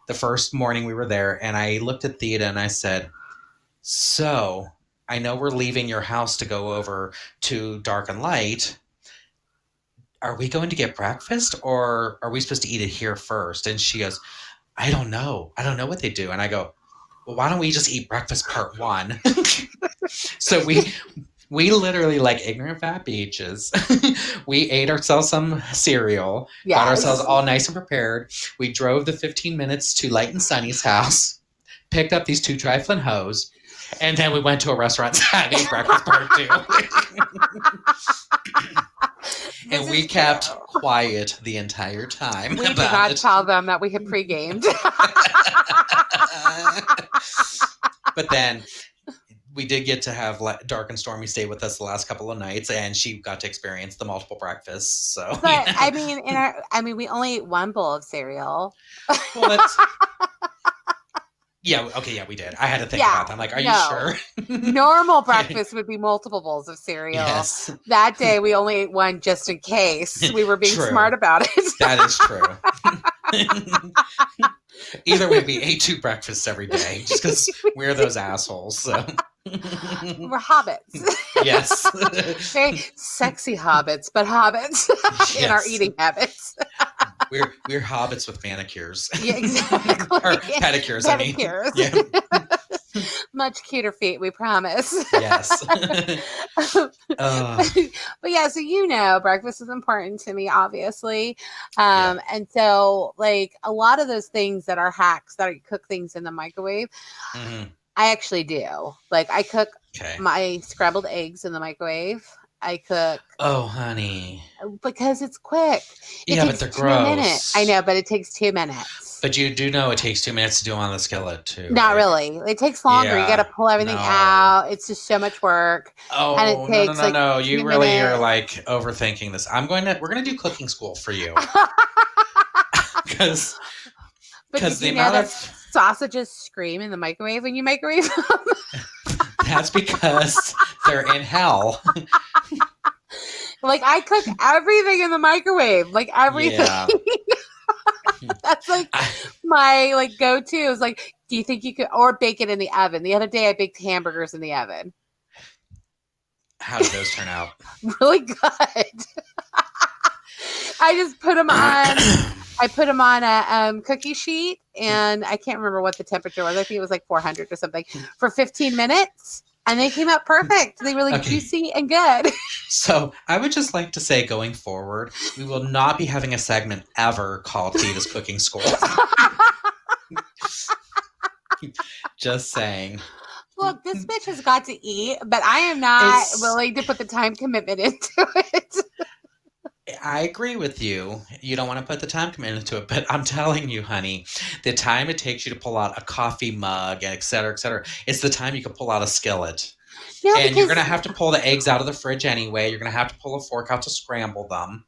the first morning we were there and I looked at Theta and I said, so I know we're leaving your house to go over to Dark and Light. Are we going to get breakfast or are we supposed to eat it here first? And she goes, I don't know. I don't know what they do. And I go, well, why don't we just eat breakfast part 1? So we literally, like ignorant fat beaches, we ate ourselves some cereal, got ourselves all nice and prepared. We drove the 15 minutes to Light and Sunny's house. picked up these 2 trifling hoes, and then we went to a restaurant and ate breakfast part 2. And we kept quiet the entire time. We did not tell them that we had pre-gamed. But then we did get to have Dark and Stormy stay with us the last couple of nights, and she got to experience the multiple breakfasts. So, but I mean, we only ate 1 bowl of cereal. Well, that's. Yeah, okay, yeah, we did. I had to think about that. I'm like, are you sure? Normal breakfast would be multiple bowls of cereal. Yes. That day, we only ate 1 just in case. We were being smart about it. That is true. Either way, we ate 2 breakfasts every day just because we're those assholes. So. We're hobbits. Yes. Very sexy hobbits, but hobbits in our eating habits. We're hobbits with manicures. Yeah, exactly. Or pedicures, I mean. Yeah. Much cuter feet, we promise. Yes. But yeah, so breakfast is important to me, obviously. And so like a lot of those things that are hacks that you cook things in the microwave, I actually do. Like I cook my scrambled eggs in the microwave. I cook. Oh, honey. Because it's quick. But they're gross. 2 minutes. I know, but it takes 2 minutes. But you do know it takes 2 minutes to do on the skillet, too. Not really. It takes longer. You got to pull everything out. It's just so much work. Oh, and it takes, no. You really are like overthinking this. We're going to do cooking school for you. Because the amount of sausages scream in the microwave when you microwave them. That's because they're in hell. Like I cook everything in the microwave, like everything. Yeah. That's like my go-to is like, do you think you could, or bake it in the oven? The other day I baked hamburgers in the oven. How did those turn out? Really good. I just put them on. I put them on a cookie sheet, and I can't remember what the temperature was. I think it was like 400 or something for 15 minutes, and they came out perfect. They were juicy and good. So I would just like to say, going forward, we will not be having a segment ever called Theta's Cooking School. Just saying. Look, this bitch has got to eat, but I am not willing to put the time commitment into it. I agree with you. You don't want to put the time commitment into it, but I'm telling you, honey, the time it takes you to pull out a coffee mug and et cetera, it's the time you can pull out a skillet. No, and you're going to have to pull the eggs out of the fridge anyway. You're going to have to pull a fork out to scramble them.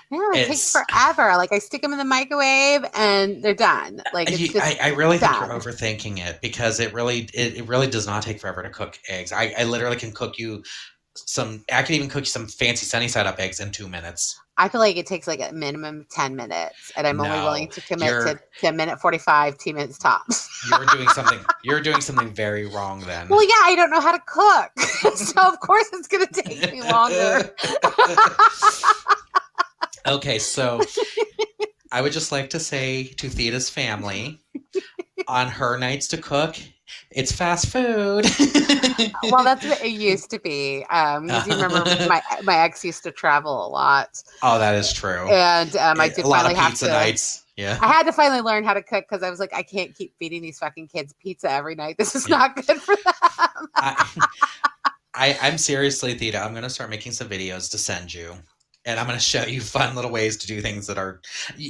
No, it takes forever. Like I stick them in the microwave and they're done. Like it's just I really think you're overthinking it because it really does not take forever to cook eggs. I literally can cook you I can even cook you some fancy sunny side up eggs in 2 minutes. I feel like it takes like a minimum 10 minutes, and I'm only willing to commit to a minute 45, 2 minutes tops. You're doing something very wrong then. Well, yeah, I don't know how to cook, so of course it's going to take me longer. Okay, so I would just like to say to Theta's family, on her nights to cook, it's fast food. Well, that's what it used to be. Because you remember my ex used to travel a lot. Oh, that is true. And I did finally have to. Nights. Yeah. I had to finally learn how to cook because I was like, I can't keep feeding these fucking kids pizza every night. This is not good for them. I'm seriously, Theta, I'm going to start making some videos to send you. And I'm going to show you fun little ways to do things that are,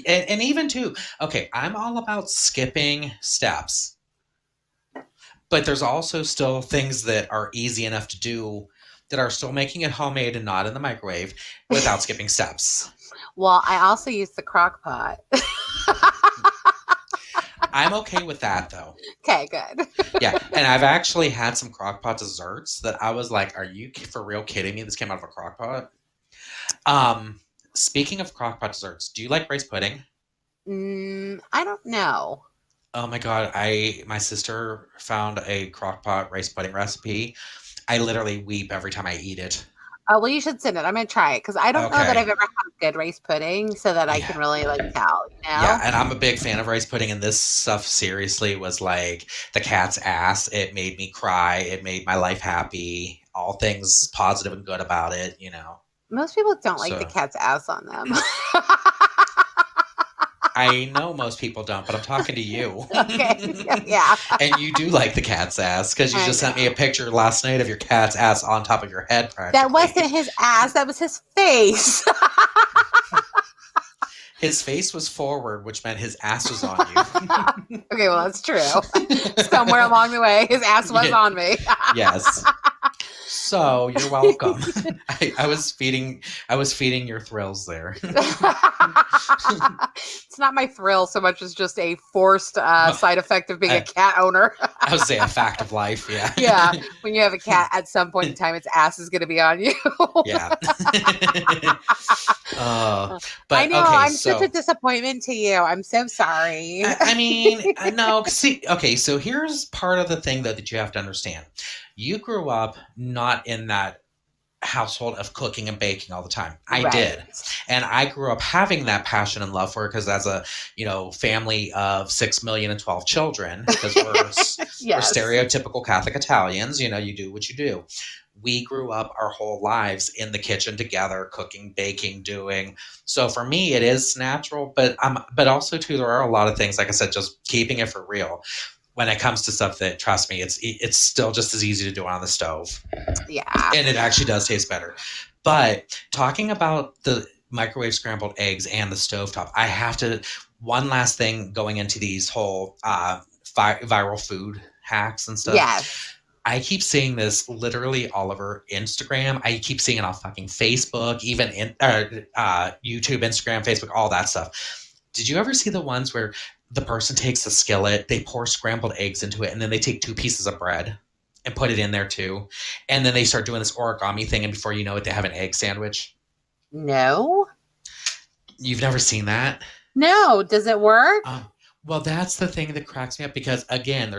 and even too, okay, I'm all about skipping steps. But there's also still things that are easy enough to do that are still making it homemade and not in the microwave without skipping steps. Well, I also use the crock pot. I'm okay with that, though. Okay, good. Yeah, and I've actually had some crock pot desserts that I was like, are you for real kidding me? This came out of a crock pot? Speaking of crock pot desserts, do you like rice pudding? I don't know. Oh my God, my sister found a crock pot rice pudding recipe. I literally weep every time I eat it. Oh, well, you should send it. I'm going to try it because I don't know that I've ever had good rice pudding so that I can really tell, you know? Yeah, and I'm a big fan of rice pudding, and this stuff seriously was like the cat's ass. It made me cry. It made my life happy. All things positive and good about it, you know. Most people don't like the cat's ass on them. I know most people don't, but I'm talking to you. Okay. Yeah. And you do like the cat's ass because you I just sent me know. a picture last night of your cat's ass on top of your head, That practically. wasn't his ass. That was his face. His face was forward, which meant his ass was on you. Okay, well, that's true. Somewhere along the way, his ass was Yeah, on me. yes. So you're welcome. I was feeding your thrills there. It's not my thrill so much as just a forced Well, side effect of being a I, cat owner. I would say a fact of life. Yeah. Yeah, when you have a cat, at some point in time, its ass is going to be on you. Yeah. I But know. okay, I'm such a so disappointment to you. I'm so sorry. I mean, no. See, okay, so here's part of the thing though that you have to understand. You grew up not in that household of cooking and baking all the time. I Right. did. And I grew up having that passion and love for it because as a, family of 6,012,000 children, because we're Yes. stereotypical Catholic Italians, you do what you do. We grew up our whole lives in the kitchen together, cooking, baking, doing. So for me, it is natural, but also too, there are a lot of things, like I said, just keeping it for real. When it comes to stuff that, trust me, it's still just as easy to do on the stove, Yeah. and it actually does taste better. But talking about the microwave scrambled eggs and the stovetop, I have to one last thing going into these whole viral food hacks and stuff. Yes. I keep seeing this literally all over Instagram. I keep seeing it on fucking Facebook, even in YouTube, Instagram, Facebook, all that stuff. Did you ever see the ones where the person takes a skillet, they pour scrambled eggs into it, and then they take 2 pieces of bread and put it in there too, and then they start doing this origami thing, and before you know it, they have an egg sandwich? No. You've never seen that? No. Does it work? Well, that's the thing that cracks me up because again,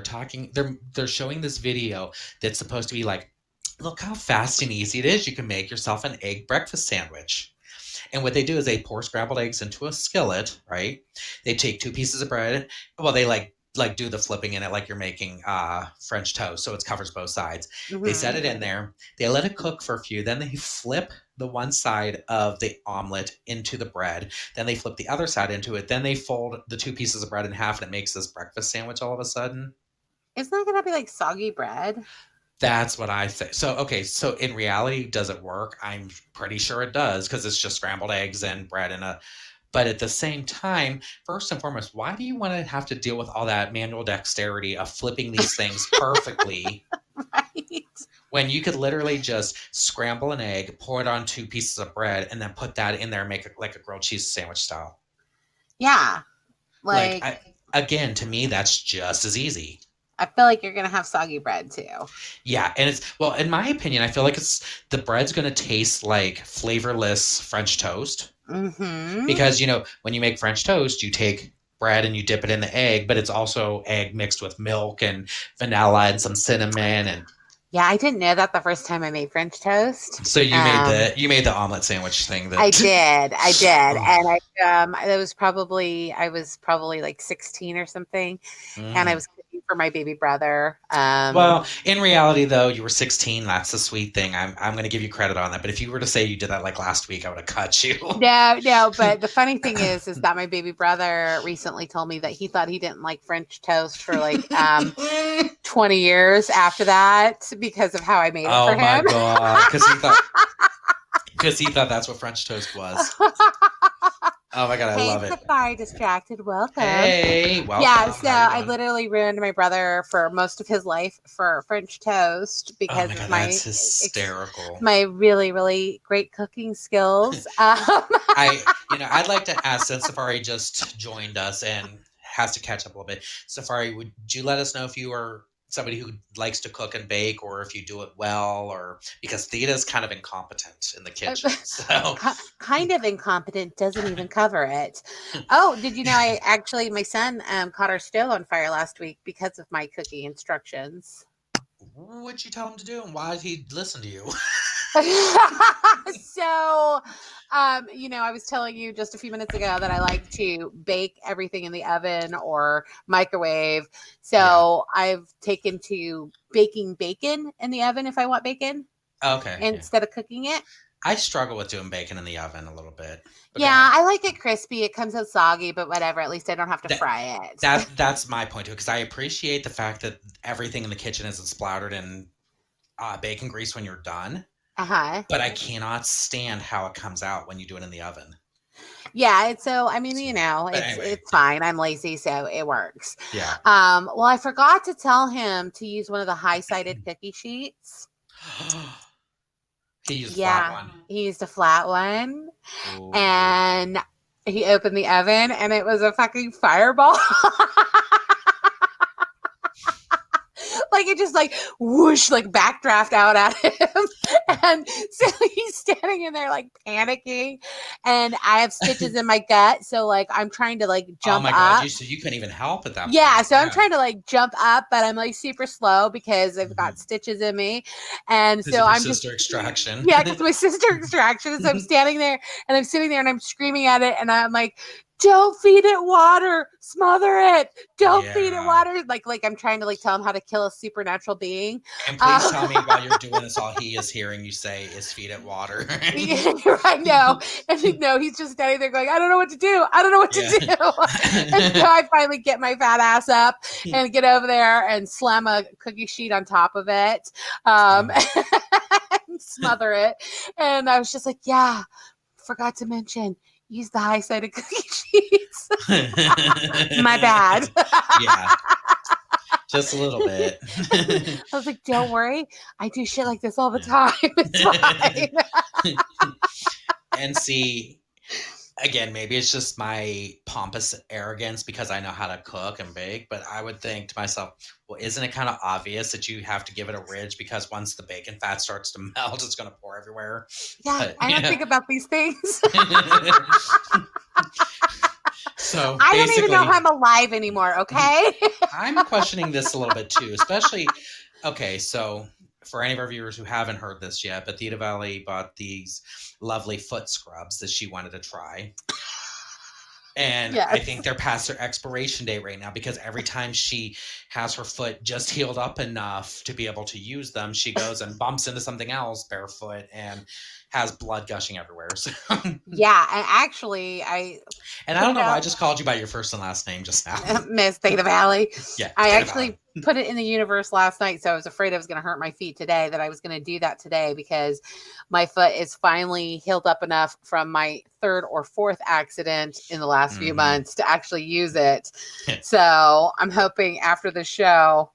they're showing this video that's supposed to be like, look how fast and easy it is. You can make yourself an egg breakfast sandwich. And what they do is they pour scrambled eggs into a skillet, right? They take 2 pieces of bread. Well, they like do the flipping in it like you're making French toast, so it covers both sides. They set Mhm. it in there. They let it cook for a few. Then they flip the one side of the omelet into the bread. Then they flip the other side into it. Then they fold the 2 pieces of bread in half, and it makes this breakfast sandwich all of a sudden. Isn't that going to be like soggy bread? That's what I say. So, okay, so in reality, does it work? I'm pretty sure it does because it's just scrambled eggs and bread and a. But at the same time, first and foremost, why do you want to have to deal with all that manual dexterity of flipping these things perfectly Right. when you could literally just scramble an egg, pour it on 2 pieces of bread, and then put that in there and make it like a grilled cheese sandwich style? Yeah. Like, Like, again, to me, that's just as easy. I feel like you're going to have soggy bread too. Yeah, and well, in my opinion, I feel like the bread's going to taste like flavorless French toast Mm-hmm. because when you make French toast, you take bread and you dip it in the egg, but it's also egg mixed with milk and vanilla and some cinnamon, and Yeah, I didn't know that the first time I made French toast. so you made the omelet sandwich thing that I did, Oh, and I was probably like 16 or something, and I mm. was cooking for my baby brother. Well, in reality, though, you were 16. That's the sweet thing. I'm going to give you credit on that. But if you were to say you did that like last week, I would have cut you. No, but the funny thing is that my baby brother recently told me that he thought he didn't like French toast for like 20 years after that because of how I made it Oh for my him. god! Because he thought that's what French toast was. Oh my god, I Hey, love it. Safari Distracted, welcome. Hey, welcome. Yeah, so How you I doing? literally ruined my brother for most of his life for French toast Oh because my of god, that's hysterical. my really, really great cooking skills. I'd like to ask, since Safari just joined us and has to catch up a little bit. Safari, would you let us know if you are somebody who likes to cook and bake, or if you do it well, or because Theta's kind of incompetent in the kitchen, so. Kind of incompetent, doesn't even cover it. Oh, did you know my son caught our stove on fire last week because of my cooking instructions. What'd you tell him to do, and why did he listen to you? So, I was telling you just a few minutes ago that I like to bake everything in the oven or microwave. So I've taken to baking bacon in the oven if I want bacon Okay, yeah. instead of cooking it. I struggle with doing bacon in the oven a little bit. But Yeah, I like it crispy. It comes out soggy, but whatever. At least I don't have to that, fry it. that's my point too, because I appreciate the fact that everything in the kitchen isn't splattered in bacon grease when you're done. Uh-huh. But I cannot stand how it comes out when you do it in the oven. Yeah, it's so I mean, But anyway, it's fine. I'm lazy, so it works. yeah. Well, I forgot to tell him to use one of the high-sided cookie sheets. He used a flat Yeah, one. he used a flat one, Ooh. and he opened the oven, and it was a fucking fireball. Like it just like whoosh, like backdraft out at him. And so he's standing in there like panicking. And I have stitches in my gut. So like I'm trying to like jump Oh my God, up. you couldn't even help at that point. Yeah, so I'm trying to like jump up, but I'm like super slow because I've got stitches in me. And so I'm just extraction. Yeah, because my sister extraction. So I'm standing there and I'm sitting there and I'm screaming at it and I'm like, don't feed it water, smother it. Don't feed it water. Like I'm trying to like tell him how to kill a supernatural being. And please tell me while you're doing this, all he is hearing you say is feed it water. I know. And no, he's just standing there going, I don't know what to do. I don't know what to do. And so I finally get my fat ass up and get over there and slam a cookie sheet on top of it. And smother it. And I was just like, yeah, forgot to mention, use the high-sided cookie sheets. My bad. Yeah. Just a little bit. I was like, don't worry. I do shit like this all the time. It's fine. And see, again, maybe it's just my pompous arrogance because I know how to cook and bake, but I would think to myself, well, isn't it kind of obvious that you have to give it a ridge because once the bacon fat starts to melt, it's going to pour everywhere? Yeah, but, I don't think about these things. So I don't even know how I'm alive anymore, okay? I'm questioning this a little bit too, especially, okay, so for any of our viewers who haven't heard this yet, but Theta Valley bought these lovely foot scrubs that she wanted to try. And yes. I think they're past their expiration date right now because every time she has her foot just healed up enough to be able to use them, she goes and bumps into something else barefoot and has blood gushing everywhere. So. Yeah, and actually, I don't know why I just called you by your first and last name just now. Miss Theta Valley. Yeah, I actually put it in the universe last night, so I was afraid I was going to hurt my feet today, that I was going to do that today because my foot is finally healed up enough from my third or fourth accident in the last few months to actually use it. So I'm hoping after the show,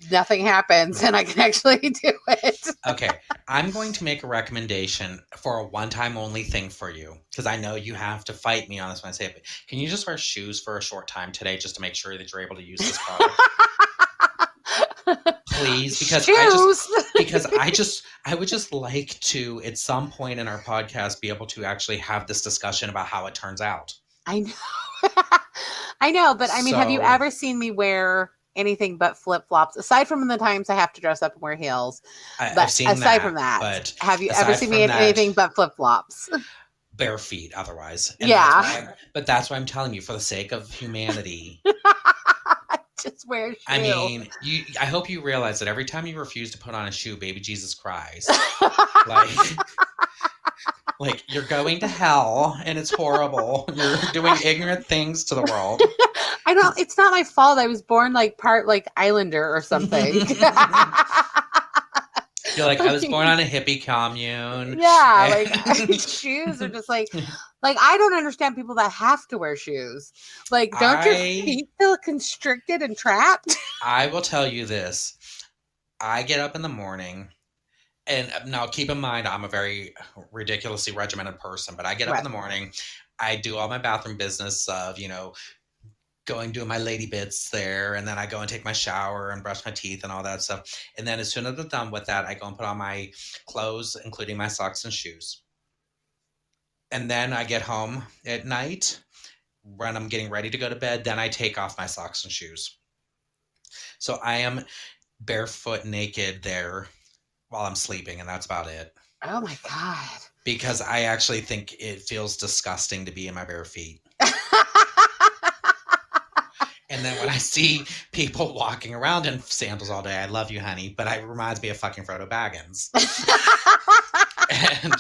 nothing happens and I can actually do it. Okay. I'm going to make a recommendation for a one-time only thing for you because I know you have to fight me on this when I say it. But can you just wear shoes for a short time today just to make sure that you're able to use this product? Please, because I would just like to at some point in our podcast be able to actually have this discussion about how it turns out. I know. I know, but I mean, have you ever seen me wear anything but flip-flops aside from the times I have to dress up and wear heels? I've seen aside from that, but have you ever seen me in anything but flip-flops? Bare feet otherwise. And yeah. That's why I'm telling you, for the sake of humanity. Just wear a shoe. I mean, I hope you realize that every time you refuse to put on a shoe, baby Jesus cries. Like you're going to hell and it's horrible. You're doing ignorant things to the world. I don't, it's not my fault. I was born like part like Islander or something. You're like, I was born on a hippie commune. Yeah, like shoes are just like I don't understand people that have to wear shoes. Like, don't your feet feel constricted and trapped? I will tell you this. I get up in the morning, and now keep in mind, I'm a very ridiculously regimented person, but I get up in the morning, I do all my bathroom business of, doing my lady bits there, and then I go and take my shower and brush my teeth and all that stuff. And then as soon as I'm done with that, I go and put on my clothes, including my socks and shoes. And then I get home at night when I'm getting ready to go to bed. Then I take off my socks and shoes. So I am barefoot naked there while I'm sleeping, and that's about it. Oh my God. Because I actually think it feels disgusting to be in my bare feet. And then when I see people walking around in sandals all day, I love you, honey, but it reminds me of fucking Frodo Baggins. And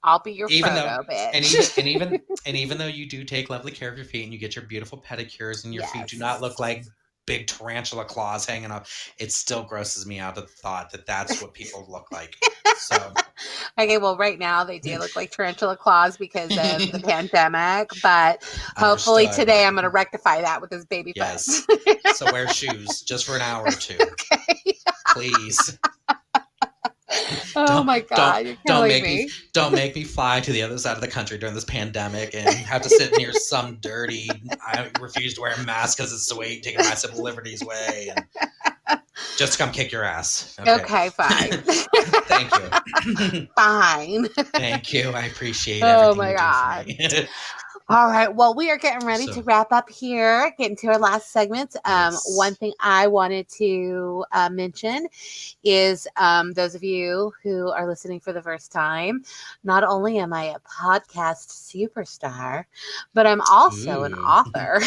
I'll be your Even though, Frodo, and bitch. even though you do take lovely care of your feet and you get your beautiful pedicures and your feet do not look Yes. like big tarantula claws hanging up, it still grosses me out at the thought that that's what people look like. So, Okay, well, right now they do look like tarantula claws because of the pandemic, but hopefully understood. today I'm going to rectify that with this baby Yes. foot. So wear shoes just for an hour or two, Okay. please. Oh my God, you're Don't killing make me. don't make me fly to the other side of the country during this pandemic and have to sit near some dirty. I refuse to wear a mask because it's the way taking my civil liberties away, and just to come kick your ass. Okay, fine. Thank you. Fine. Thank you. I appreciate Oh everything my you God. do for me. All right. Well, we are getting ready So, to wrap up here, getting to our last segment. yes. One thing I wanted to mention is those of you who are listening for the first time, not only am I a podcast superstar, but I'm also an Ooh. author.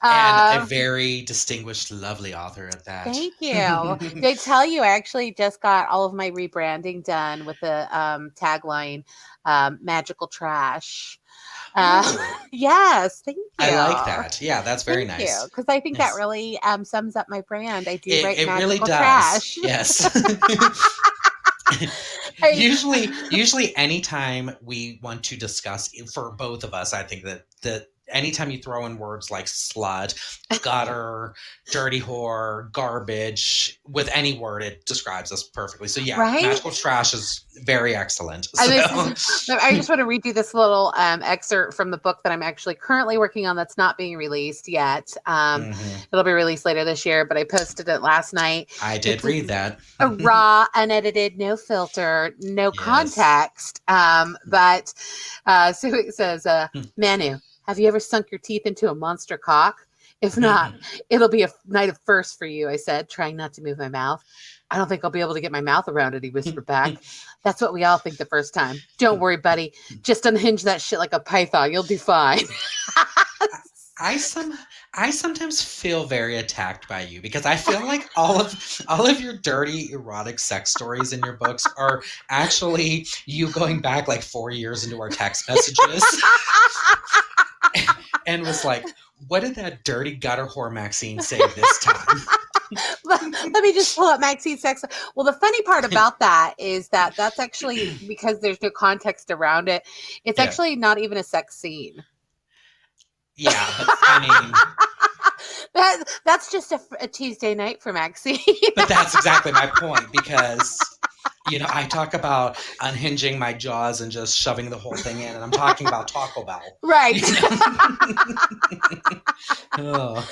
And a very distinguished, lovely author at that. Thank you. Did I tell you I actually just got all of my rebranding done with the tagline magical trash. Ooh. Yes, thank you. I like that. Yeah, that's very Thank nice. you, because I think that Yes. really sums up my brand. I do write It really magical does. trash. Yes. I- usually anytime we want to discuss, for both of us, I think that anytime you throw in words like slut, gutter, dirty whore, garbage, with any word, it describes us perfectly. So yeah, Right? magical trash is very excellent. I So, I just want to read you this little excerpt from the book that I'm actually currently working on that's not being released yet. mhm. It'll be released later this year, but I posted it last night. I did It's read that. a raw, unedited, no filter, no Yes. context. But so it says, Manu, have you ever sunk your teeth into a monster cock? If not, it'll be a night of first for you, I said, trying not to move my mouth. I don't think I'll be able to get my mouth around it, he whispered back. That's what we all think the first time. Don't worry, buddy. Just unhinge that shit like a python. You'll do fine. I sometimes feel very attacked by you because I feel like all of your dirty erotic sex stories in your books are actually you going back like 4 years into our text messages and was like, what did that dirty gutter whore Maxine say this time? Let me just pull up Maxine sex. Well, the funny part about that is that that's actually because there's no context around it. It's Yeah. actually not even a sex scene. Yeah, but I mean, That's just a Tuesday night for Maxine. but that's exactly my point because I talk about unhinging my jaws and just shoving the whole thing in, and I'm talking about Taco Bell. Right. Oh.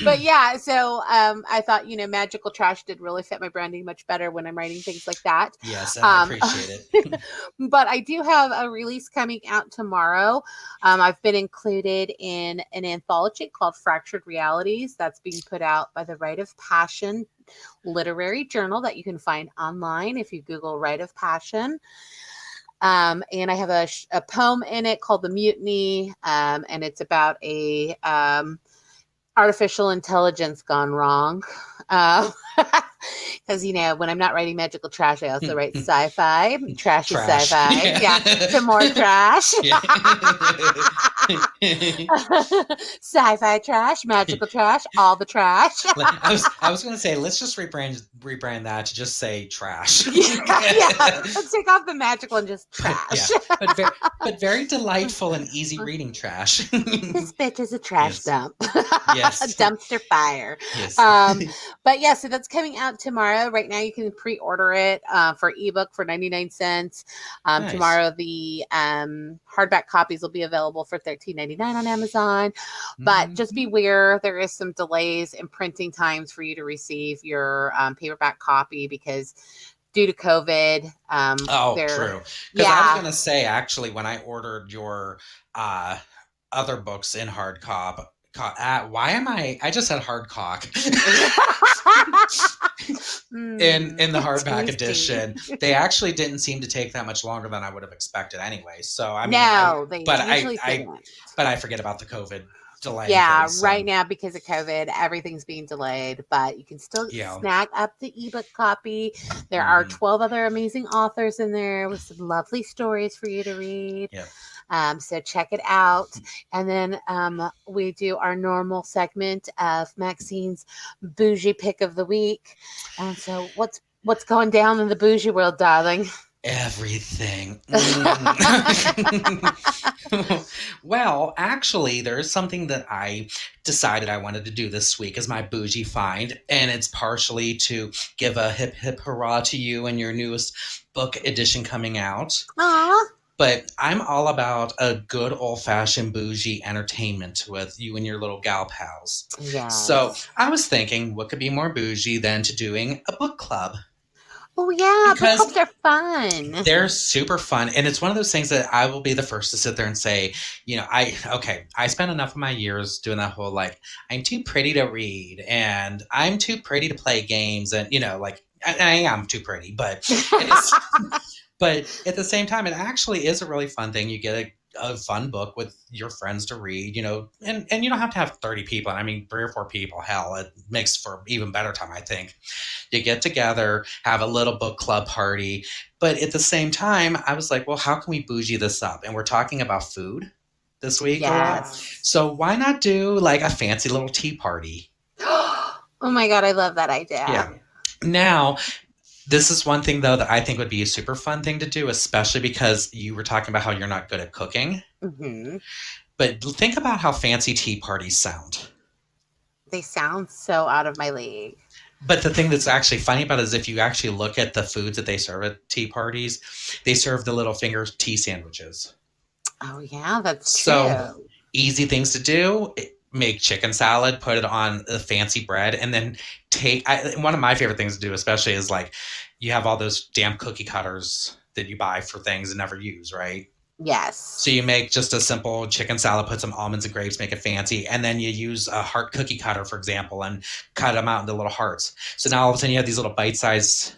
But yeah, so I thought, magical trash did really fit my branding much better when I'm writing things like that. Yes, and I appreciate it. But I do have a release coming out tomorrow. I've been included in an anthology called Fractured Realities that's being put out by the Rite of Passion literary journal that you can find online if you Google Rite of Passion. And I have a poem in it called The Mutiny, and it's about a artificial intelligence gone wrong. Because, when I'm not writing magical trash, I also write sci-fi. Trashy sci-fi. Yeah. Some more trash. Sci-fi trash, magical trash, all the trash. I was going to say, let's just rebrand that to just say trash. Yeah. Let's take off the magical and just trash. Yeah. But very delightful and easy reading trash. This bitch is a trash dump. Yes. A dumpster fire. Yes. But yeah, so that's coming out tomorrow. Right now you can pre-order it for ebook for 99 cents. Nice. Tomorrow the hardback copies will be available for $13.99 on Amazon. But just beware, there is some delays in printing times for you to receive your paperback copy because due to COVID. True. Because I was going to say, actually, when I ordered your other books in hard copy, I just said hard cock. in the hardback edition, they actually didn't seem to take that much longer than I would have expected anyway. So I mean, but I forget about the COVID delaying Yeah, things. right now because of COVID, everything's being delayed, but you can still Yeah. snag up the ebook copy. There are Mhm. 12 other amazing authors in there with some lovely stories for you to read. Yeah. So check it out. And then we do our normal segment of Maxine's bougie pick of the week. And so what's going down in the bougie world, darling? Everything. Mm. Well, actually, there is something that I decided I wanted to do this week as my bougie find, and it's partially to give a hip hip hurrah to you and your newest book edition coming out. Aw. But I'm all about a good old fashioned bougie entertainment with you and your little gal pals. So Yes. I was thinking, what could be more bougie than to doing a book club? Oh yeah, book Because clubs are fun. they're super fun. And it's one of those things that I will be the first to sit there and say, I spent enough of my years doing that whole like, I'm too pretty to read and I'm too pretty to play games. And, like, I am too pretty, but it is. But at the same time, it actually is a really fun thing. You get a fun book with your friends to read, and you don't have to have 30 people. I mean, 3 or 4 people, hell, it makes for even better time, I think. You get together, have a little book club party. But at the same time, I was like, well, how can we bougie this up? And we're talking about food this week a lot. Yes. So why not do like a fancy little tea party? Oh my God, I love that idea. Yeah. Now, this is one thing, though, that I think would be a super fun thing to do, especially because you were talking about how you're not good at cooking. Mm-hmm. But think about how fancy tea parties sound. They sound so out of my league. But the thing that's actually funny about it is if you actually look at the foods that they serve at tea parties, they serve the little finger tea sandwiches. Oh yeah, that's So true. easy things to do. Make chicken salad, put it on the fancy bread, and then one of my favorite things to do, especially, is like you have all those damn cookie cutters that you buy for things and never use, right? Yes. So you make just a simple chicken salad, put some almonds and grapes, make it fancy, and then you use a heart cookie cutter, for example, and cut them out into little hearts. So now all of a sudden you have these little bite-sized.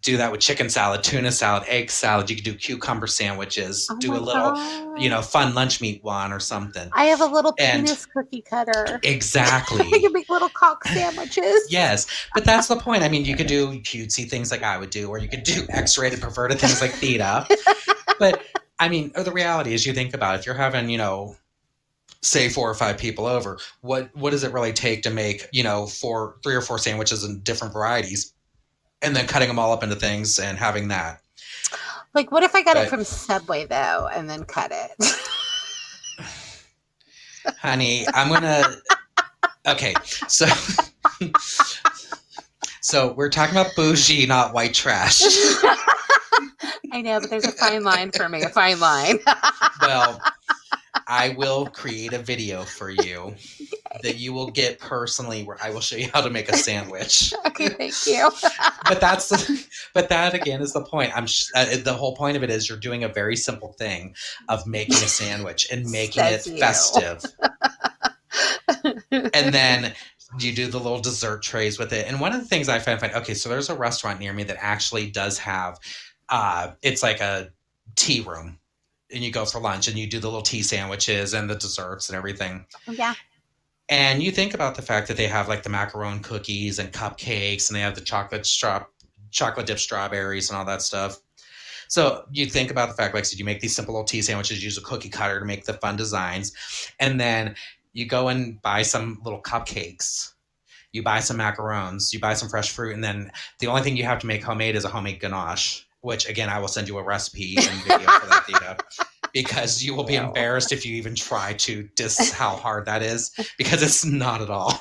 Do that with chicken salad, tuna salad, egg salad. You could do cucumber sandwiches. Oh Do my a little, God. fun lunch meat one or something. I have a little And penis cookie cutter. exactly. I can make little cock sandwiches. Yes, but that's the point. I mean, you could do cutesy things like I would do, or you could do X-rated, perverted things like Theta. But I mean, the reality is, you think about it, if you're having, say 4 or 5 people over, what does it really take to make, 3 or 4 sandwiches in different varieties, and then cutting them all up into things and having that? Like, what if I got it But from Subway though, and then cut it? honey, I'm gonna. Okay, so. So we're talking about bougie, not white trash. I know, but there's a fine line for me. A fine line. Well, I will create a video for you that you will get personally, where I will show you how to make a sandwich. Okay, thank you. But that again is the point. The whole point of it is you're doing a very simple thing of making a sandwich and making Says it you. festive. And then you do the little dessert trays with it. And one of the things I find, okay, so there's a restaurant near me that actually does have, it's like a tea room. And you go for lunch and you do the little tea sandwiches and the desserts and everything. Yeah. And you think about the fact that they have like the macaron cookies and cupcakes, and they have the chocolate dipped strawberries and all that stuff. So you think about the fact, like I said, you make these simple little tea sandwiches, use a cookie cutter to make the fun designs. And then you go and buy some little cupcakes. You buy some macarons, you buy some fresh fruit, and then the only thing you have to make homemade is a homemade ganache, which again, I will send you a recipe and video for that, Theta, because you will be embarrassed if you even try to diss how hard that is, because it's not at all.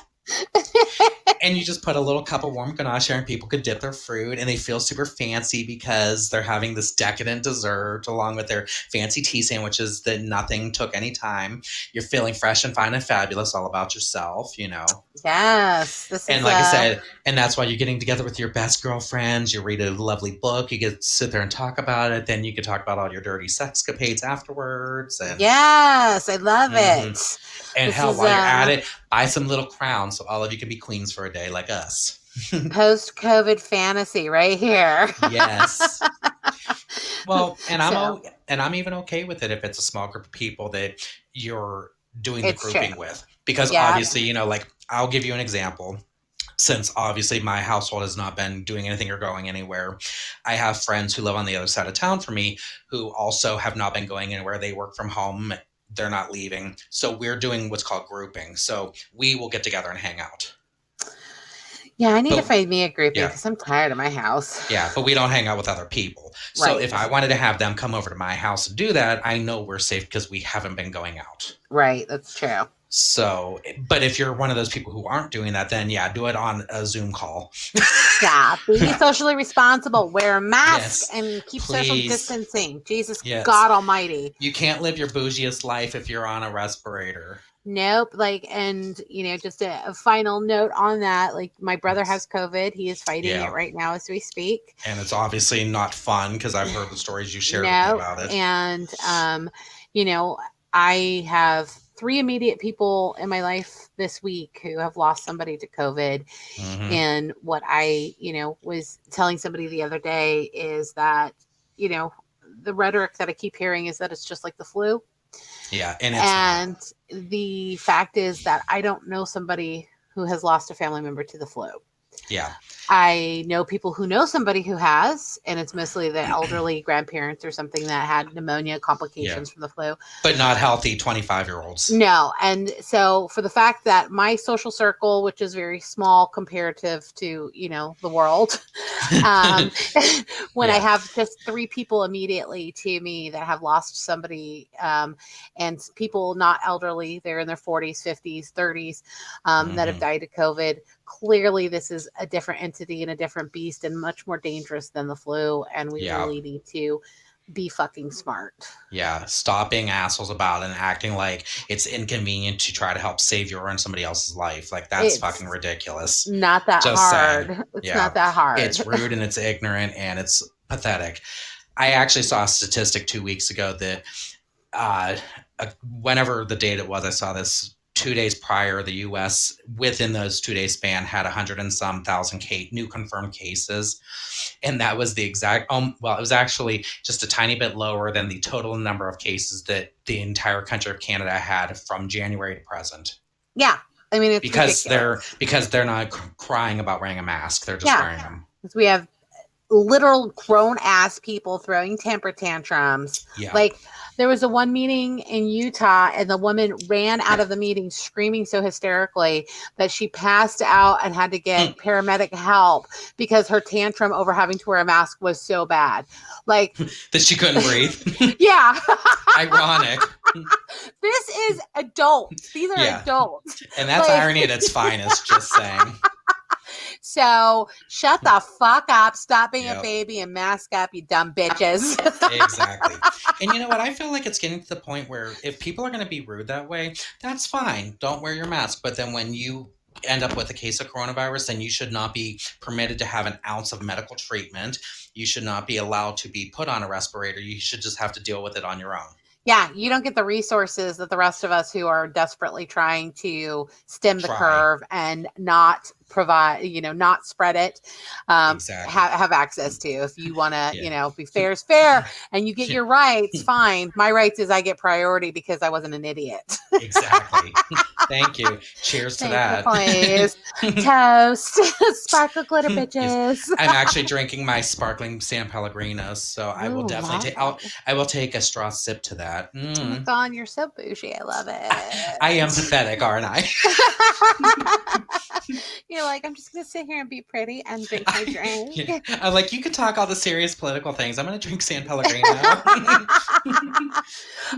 And you just put a little cup of warm ganache there, and people could dip their fruit, and they feel super fancy because they're having this decadent dessert along with their fancy tea sandwiches that nothing took any time. You're feeling fresh and fine and fabulous, all about yourself, Yes. And like I said, and that's why you're getting together with your best girlfriends. You read a lovely book. You get to sit there and talk about it. Then you can talk about all your dirty sexcapades afterwards. And yes, I love it. And This hell, is, while you're at it, buy some little crowns so all of you can be queens for a day like us. Post-COVID fantasy right here. Yes. Well, and So- I'm even okay with it if it's a small group of people that you're doing the It's true. grouping with. Because Yeah. obviously, you know, like I'll give you an example. Since obviously my household has not been doing anything or going anywhere, I have friends who live on the other side of town from me who also have not been going anywhere. They work from home, they're not leaving. So we're doing what's called grouping. So we will get together and hang out. Yeah, I need to But find me a grouping yeah, because I'm tired of my house. yeah, but we don't hang out with other people. So Right. if I wanted to have them come over to my house and do that, I know we're safe because we haven't been going out. Right. That's true. So, but if you're one of those people who aren't doing that, then yeah, do it on a Zoom call. Yeah. Be socially responsible. Wear a mask Yes, and keep social please. distancing. Jesus Yes. God Almighty. You can't live your bougiest life if you're on a respirator. Nope. Like, and just a final note on that. Like, my brother has COVID. He is fighting Yeah. it right now as we speak. And it's obviously not fun because I've heard the stories you shared with me about it. And I have 3 immediate people in my life this week who have lost somebody to COVID. Mhm. And what I, was telling somebody the other day is that, the rhetoric that I keep hearing is that it's just like the flu. Yeah, and it's not. The fact is that I don't know somebody who has lost a family member to the flu. Yeah. I know people who know somebody who has, and it's mostly the elderly grandparents or something that had pneumonia complications from the flu. But not healthy 25-year-olds. No. And so for the fact that my social circle, which is very small comparative to, the world, when I have just 3 people immediately to me that have lost somebody, and people not elderly, they're in their 40s, 50s, 30s, that have died of COVID, clearly this is a different entity and a different beast and much more dangerous than the flu. And we really need to be fucking smart. Yeah. Stop being assholes about it and acting like it's inconvenient to try to help save your or somebody else's life. Like that's fucking ridiculous. Not that hard. Saying. It's not that hard. It's rude and it's ignorant and it's pathetic. I actually saw a statistic 2 weeks ago that whenever the date it was, I saw this 2 days prior, the U.S. within those 2 day span had 100 and some thousand new confirmed cases. And that was the exact, it was actually just a tiny bit lower than the total number of cases that the entire country of Canada had from January to present. Yeah. I mean, it's because they're not crying about wearing a mask. They're just wearing them. We have literal grown ass people throwing temper tantrums. Yeah. Like there was one meeting in Utah and the woman ran out of the meeting screaming so hysterically that she passed out and had to get paramedic help because her tantrum over having to wear a mask was so bad. Like that she couldn't breathe. Yeah. Ironic. This is adults. These are adults. And that's irony at its finest, just saying. So shut the fuck up, stop being a baby and mask up, you dumb bitches. Exactly. And you know what? I feel like it's getting to the point where if people are going to be rude that way, that's fine. Don't wear your mask. But then when you end up with a case of coronavirus, then you should not be permitted to have an ounce of medical treatment. You should not be allowed to be put on a respirator. You should just have to deal with it on your own. Yeah, you don't get the resources that the rest of us who are desperately trying to stem the curve and not provide, not spread it, have access to. If you want to, be fair is fair and you get your rights, fine. My rights is I get priority because I wasn't an idiot. Exactly. Thank you. Cheers to that. Please. Toast. Sparkle glitter bitches. I'm actually drinking my sparkling San Pellegrino, so I will definitely I will take a straw sip to that. Oh my God, you're so bougie. I love it. I am pathetic, aren't I? You're like, I'm just going to sit here and be pretty and drink my drink. I'm like, you can talk all the serious political things. I'm going to drink San Pellegrino.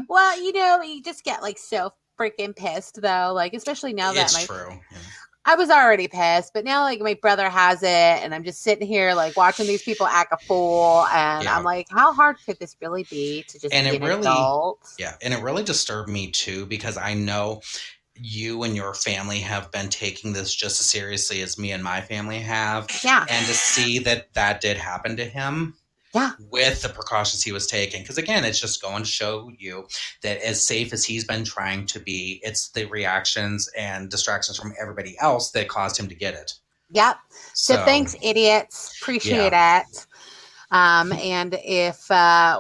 Well, you just get like so freaking pissed though. Like, especially now that I was already pissed, but now like my brother has it and I'm just sitting here like watching these people act a fool. And I'm like, how hard could this really be to just be an adult? Yeah. And it really disturbed me too, because I know you and your family have been taking this just as seriously as me and my family have. Yeah. And to see that did happen to him. Yeah. With the precautions he was taking. Because again, it's just going to show you that as safe as he's been trying to be, it's the reactions and distractions from everybody else that caused him to get it. Yep. So thanks, idiots. Appreciate it. And if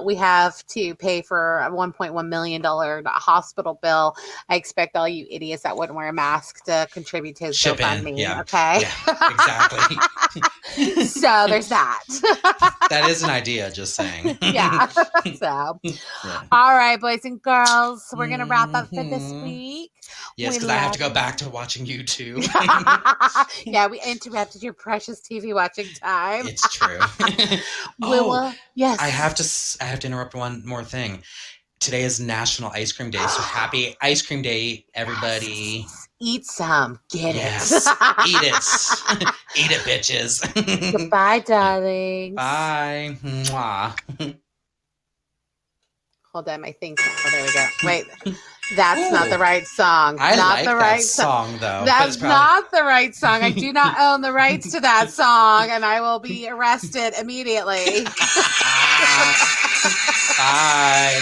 we have to pay for a $1.1 million hospital bill, I expect all you idiots that wouldn't wear a mask to contribute to his Chip in. GoFundMe. Yeah. Okay. Yeah, exactly. So there's that. That is an idea, just saying. Yeah. So, Yeah. all right, boys and girls, we're going to wrap up for this Mhm. week. Yes, We because I have to go love back to watching YouTube. Yeah, we interrupted your precious TV watching time. It's true. We Oh, will. Yes. I have to interrupt one more thing. Today is National Ice Cream Day, so happy Ice Cream Day, everybody. Yes. Eat some. Get Yes. it. Eat it. Eat it, bitches. Goodbye, darlings. Bye. Mwah. Hold on, my thing. Oh, there we go. Wait, that's not the Ooh. right song. I Not like the that right song, though. but That's it's probably... not the right song. I do not own the rights to that song, and I will be arrested immediately. Bye.